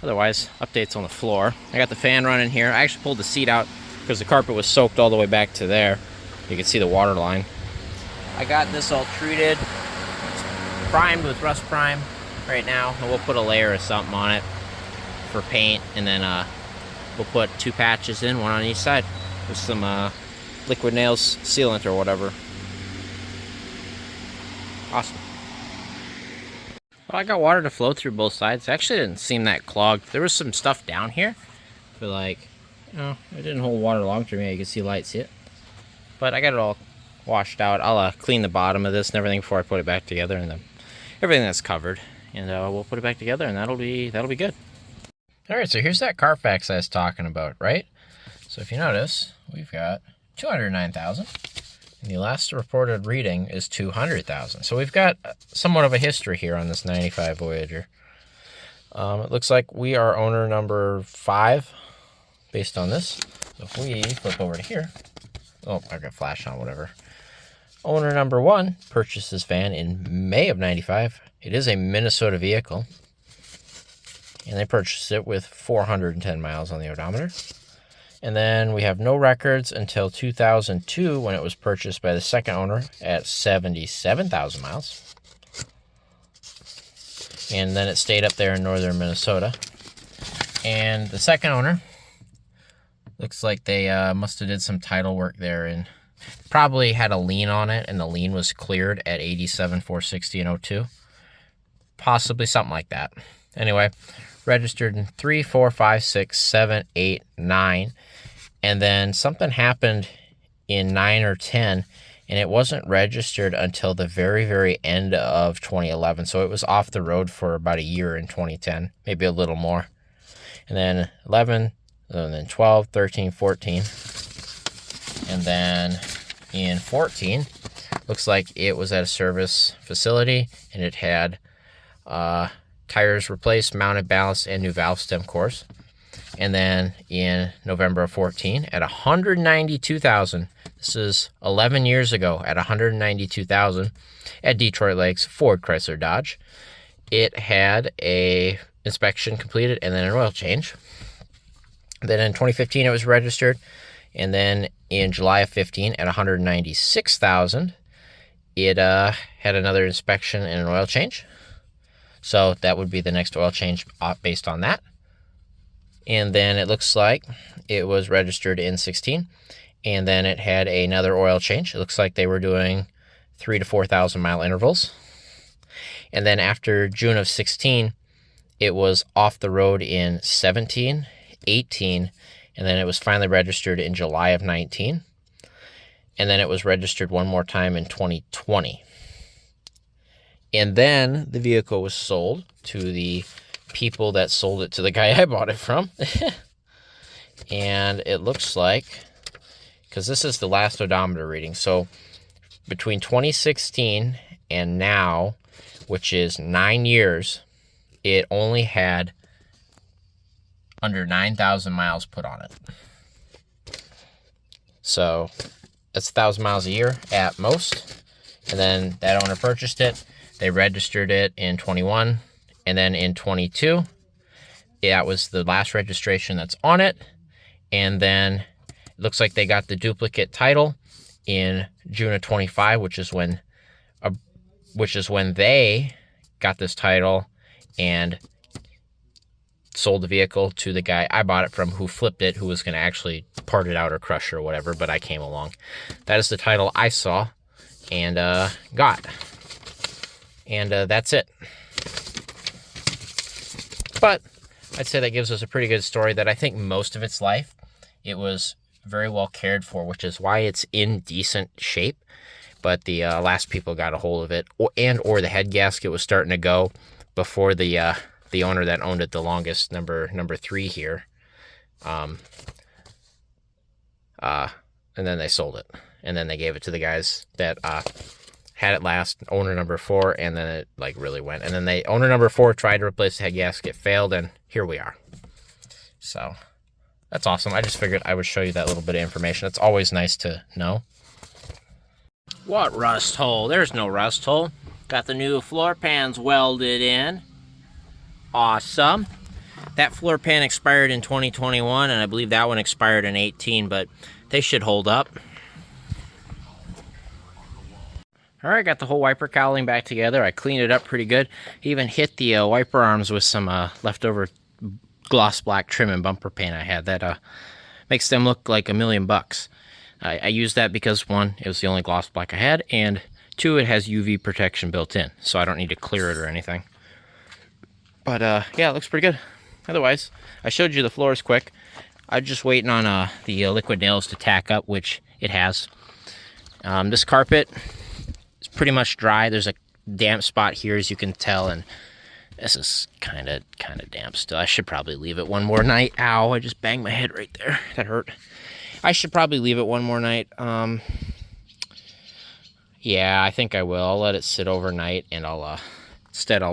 Otherwise, updates on the floor. I got the fan running here. I actually pulled the seat out because the carpet was soaked all the way back to there. You can see the water line. I got this all treated. It's primed with rust prime right now, and we'll put a layer of something on it for paint, and then we'll put 2 patches in, one on each side, with some liquid nails sealant or whatever. Awesome. Well, I got water to flow through both sides. It actually didn't seem that clogged. There was some stuff down here, but like, you know, it didn't hold water long term. Yeah, you can see light, see it? But I got it all washed out. I'll clean the bottom of this and everything before I put it back together, and then everything that's covered. And we'll put it back together, and that'll be good. All right, so here's that Carfax I was talking about, right? So if you notice, we've got 209,000, and the last reported reading is 200,000. So we've got somewhat of a history here on this 95 Voyager. It looks like we are owner number 5, based on this. So if we flip over to here, oh, I got flash on, whatever. Owner number 1 purchased this van in May of 95. It is a Minnesota vehicle. and they purchased it with 410 miles on the odometer. And then we have no records until 2002 when it was purchased by the second owner at 77,000 miles. And then it stayed up there in northern Minnesota. And the second owner, looks like they must have did some title work there and probably had a lien on it, and the lien was cleared at 87,460 in 02. Possibly something like that. Anyway, registered in 3, 4, 5, 6, 7, 8, 9. And then something happened in 9 or 10, and it wasn't registered until the very, very end of 2011. So it was off the road for about a year in 2010, maybe a little more. And then 11, and then 12, 13, 14. And then in 14, looks like it was at a service facility, and it had tires replaced, mounted ballast, and new valve stem cores. And then in November of 14, at 192,000, this is 11 years ago, at 192,000, at Detroit Lakes Ford Chrysler Dodge, it had a inspection completed and then an oil change. Then in 2015, it was registered. And then in July of 15, at 196,000, it had another inspection and an oil change. So that would be the next oil change based on that. And then it looks like it was registered in 16, and then it had another oil change. It looks like they were doing 3,000 to 4,000 mile intervals. And then after June of 16, it was off the road in 17, 18, and then it was finally registered in July of 19. And then it was registered one more time in 2020. And then the vehicle was sold to the people that sold it to the guy I bought it from. And it looks like, because this is the last odometer reading, so between 2016 and now, which is 9 years, it only had under 9,000 miles put on it. So that's 1,000 miles a year at most. And then that owner purchased it. They registered it in 21. And then in 22, that was the last registration that's on it. And then it looks like they got the duplicate title in June of 25, which is when they got this title and sold the vehicle to the guy I bought it from, who flipped it, who was going to actually part it out or crush it or whatever, but I came along. That is the title I saw and got. And that's it. But I'd say that gives us a pretty good story that I think most of its life, it was very well cared for, which is why it's in decent shape. But the last people got a hold of it, or the head gasket was starting to go before the owner that owned it the longest, number 3 here. And then they sold it. And then they gave it to the guys that had it last, owner number 4, and then it like really went. And then owner number 4 tried to replace the head gasket, failed, and here we are. So that's awesome. I just figured I would show you that little bit of information. It's always nice to know. What rust hole? There's no rust hole. Got the new floor pans welded in. Awesome. That floor pan expired in 2021, and I believe that one expired in 18, but they should hold up. All right, got the whole wiper cowling back together. I cleaned it up pretty good. Even hit the wiper arms with some leftover gloss black trim and bumper paint I had. That makes them look like $1,000,000. I used that because 1, it was the only gloss black I had, and 2, it has UV protection built in, so I don't need to clear it or anything. But yeah, it looks pretty good. Otherwise, I showed you the floors quick. I'm just waiting on the liquid nails to tack up, which it has. This carpet is pretty much dry. There's a damp spot here, as you can tell, and this is kind of damp still. I should probably leave it one more night. Ow, I just banged my head right there. That hurt. I should probably leave it one more night. Yeah, I think I will. I'll let it sit overnight, and I'll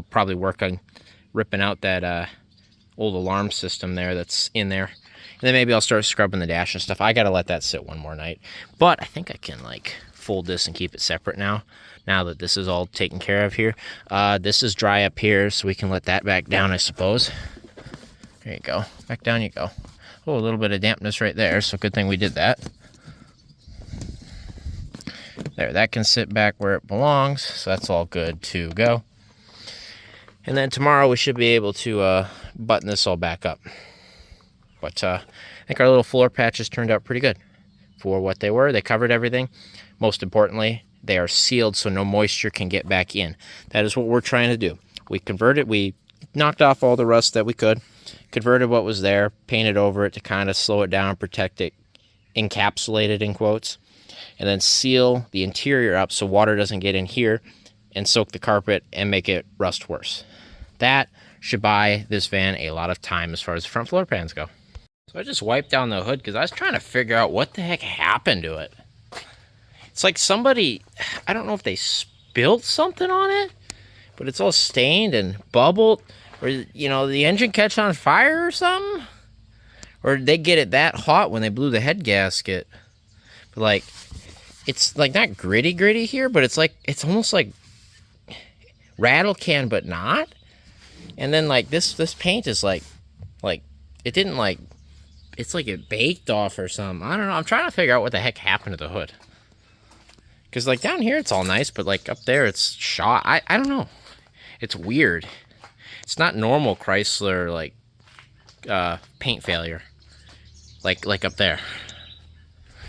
probably work on ripping out that old alarm system there that's in there. And then maybe I'll start scrubbing the dash and stuff. I gotta let that sit one more night. But I think I can like fold this and keep it separate now that this is all taken care of here. This is dry up here, so we can let that back down, I suppose. There you go. Back down you go. Oh, a little bit of dampness right there, so good thing we did that. There, that can sit back where it belongs, so that's all good to go. And then tomorrow we should be able to button this all back up. But I think our little floor patches turned out pretty good for what they were. They covered everything. Most importantly, they are sealed so no moisture can get back in. That is what we're trying to do. We knocked off all the rust that we could, converted what was there, painted over it to kind of slow it down, protect it, encapsulate it in quotes, and then seal the interior up so water doesn't get in here and soak the carpet and make it rust worse. That should buy this van a lot of time as far as the front floor pans go. So I just wiped down the hood because I was trying to figure out what the heck happened to it. It's like somebody, I don't know if they spilled something on it, but it's all stained and bubbled. Or, you know, the engine catch on fire or something? Or did they get it that hot when they blew the head gasket? But like, it's like not gritty here, but it's like, it's almost like rattle can, but not. And then like this paint is like it didn't like, it's like it baked off or something. I don't know. I'm trying to figure out what the heck happened to the hood. Because like down here it's all nice, but like up there it's shot. I don't know. It's weird. It's not normal Chrysler like paint failure. Like up there.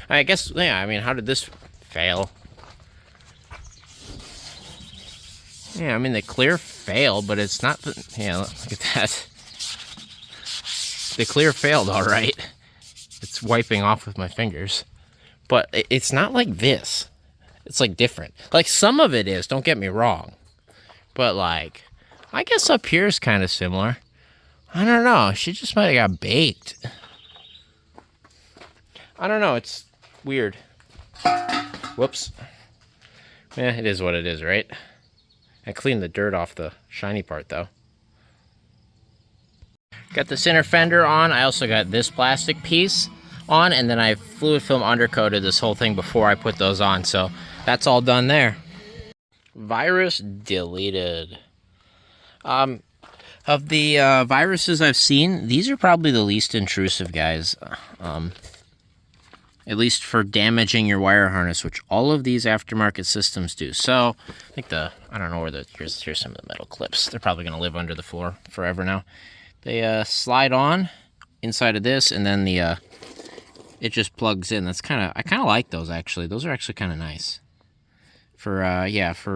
I guess, yeah, I mean, how did this fail? Yeah, I mean, the clear failed, but it's not, yeah, look at that. The clear failed, all right. It's wiping off with my fingers. But it's not like this. It's like different. Like some of it is, don't get me wrong. But like, I guess up here is kind of similar. I don't know, she just might have got baked. I don't know, it's weird. Whoops. Yeah, it is what it is, right? I cleaned the dirt off the shiny part, though. Got the center fender on. I also got this plastic piece on, and then I fluid film undercoated this whole thing before I put those on, so that's all done there. Virus deleted. Of the viruses I've seen, these are probably the least intrusive, guys. At least for damaging your wire harness, which all of these aftermarket systems do. So, I think I don't know where here's some of the metal clips. They're probably going to live under the floor forever now. They slide on inside of this, and then it just plugs in. I kind of like those, actually. Those are actually kind of nice. For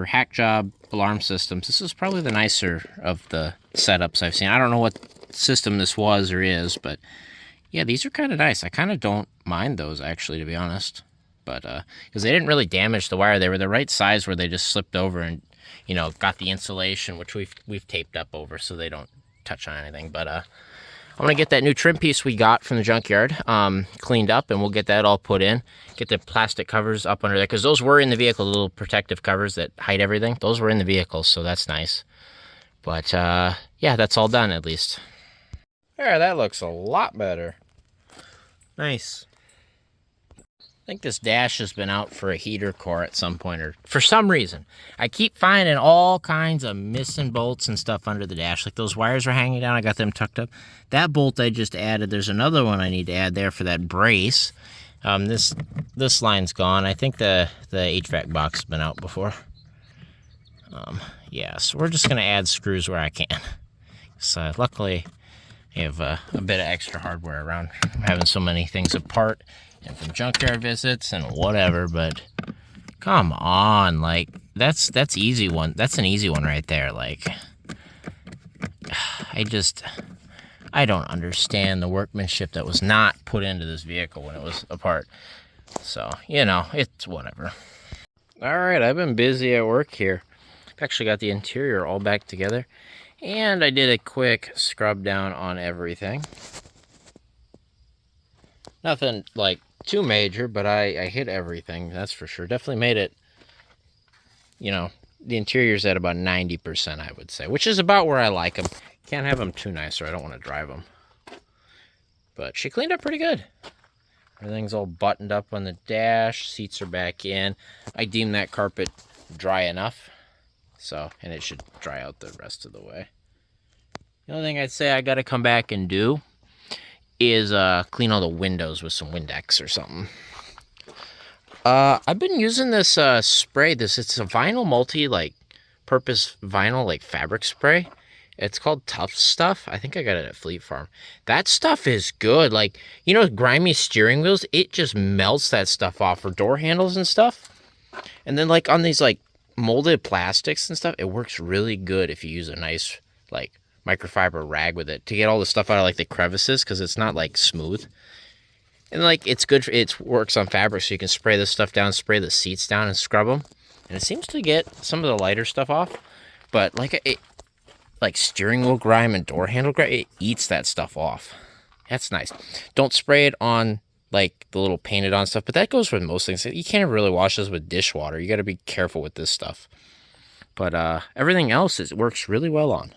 hack job alarm systems, this is probably the nicer of the setups I've seen. I don't know what system this was or is, but yeah, these are kind of nice. I kind of don't mind those, actually, to be honest. But, because they didn't really damage the wire. They were the right size where they just slipped over and, you know, got the insulation, which we've taped up over so they don't touch on anything. But, I'm going to get that new trim piece we got from the junkyard cleaned up, and we'll get that all put in. Get the plastic covers up under there, because those were in the vehicle, the little protective covers that hide everything. Those were in the vehicle, so that's nice. But, yeah, that's all done, at least. There, that looks a lot better. Nice. I think this dash has been out for a heater core at some point, or for some reason. I keep finding all kinds of missing bolts and stuff under the dash. Like those wires are hanging down, I got them tucked up. That bolt I just added, there's another one I need to add there for that brace. This line's gone. I think the HVAC box has been out before. Yeah, so we're just going to add screws where I can. So luckily, I have a bit of extra hardware around. I'm having so many things apart and from junkyard visits and whatever, but come on, like that's easy one. That's an easy one right there. Like I don't understand the workmanship that was not put into this vehicle when it was apart. So, you know, it's whatever. All right, I've been busy at work here. I've actually got the interior all back together. And I did a quick scrub down on everything. Nothing like too major, but I hit everything, that's for sure. Definitely made it, you know, the interior's at about 90%, I would say, which is about where I like them. Can't have them too nice or I don't want to drive them. But she cleaned up pretty good. Everything's all buttoned up on the dash. Seats are back in. I deem that carpet dry enough. So, and it should dry out the rest of the way. The only thing I'd say I gotta come back and do is clean all the windows with some Windex or something. I've been using this spray. It's a vinyl purpose vinyl fabric spray. It's called Tough Stuff. I think I got it at Fleet Farm. That stuff is good. Grimy steering wheels, it just melts that stuff off for door handles and stuff. And then on these molded plastics and stuff, it works really good if you use a nice microfiber rag with it to get all the stuff out of the crevices, because it's not smooth. And it's good it works on fabric, so you can spray this stuff down, spray the seats down, and scrub them. And it seems to get some of the lighter stuff off. But steering wheel grime and door handle grime, it eats that stuff off. That's nice. Don't spray it on the little painted on stuff, but that goes with most things. You can't really wash this with dishwater. You got to be careful with this stuff. But everything else works really well on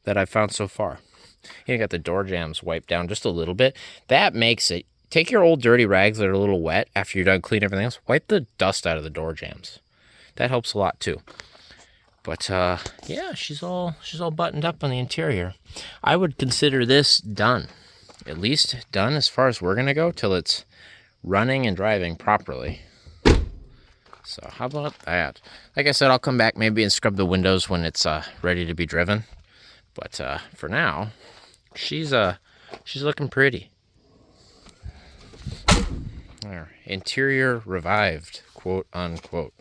that I've found so far. You got the door jambs wiped down just a little bit. That makes it. Take your old dirty rags that are a little wet after you're done cleaning everything else. Wipe the dust out of the door jambs. That helps a lot too. But yeah, she's all buttoned up on the interior. I would consider this done. At least done as far as we're gonna go till it's running and driving properly. So how about that? Like I said, I'll come back maybe and scrub the windows when it's ready to be driven. But for now, she's looking pretty. There, interior revived, quote unquote.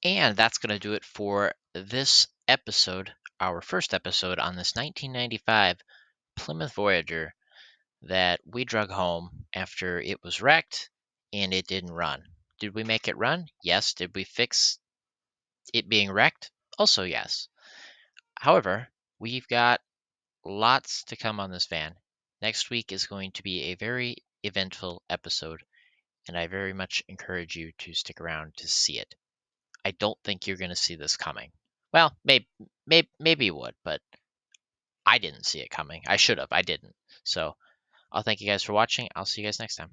And that's going to do it for this episode, our first episode on this 1995 Plymouth Voyager that we drug home after it was wrecked and it didn't run. Did we make it run? Yes. Did we fix it being wrecked? Also, yes. However, we've got lots to come on this van. Next week is going to be a very eventful episode, and I very much encourage you to stick around to see it. I don't think you're going to see this coming. Well, maybe you would, but I didn't see it coming. I should have. I didn't. So I'll thank you guys for watching. I'll see you guys next time.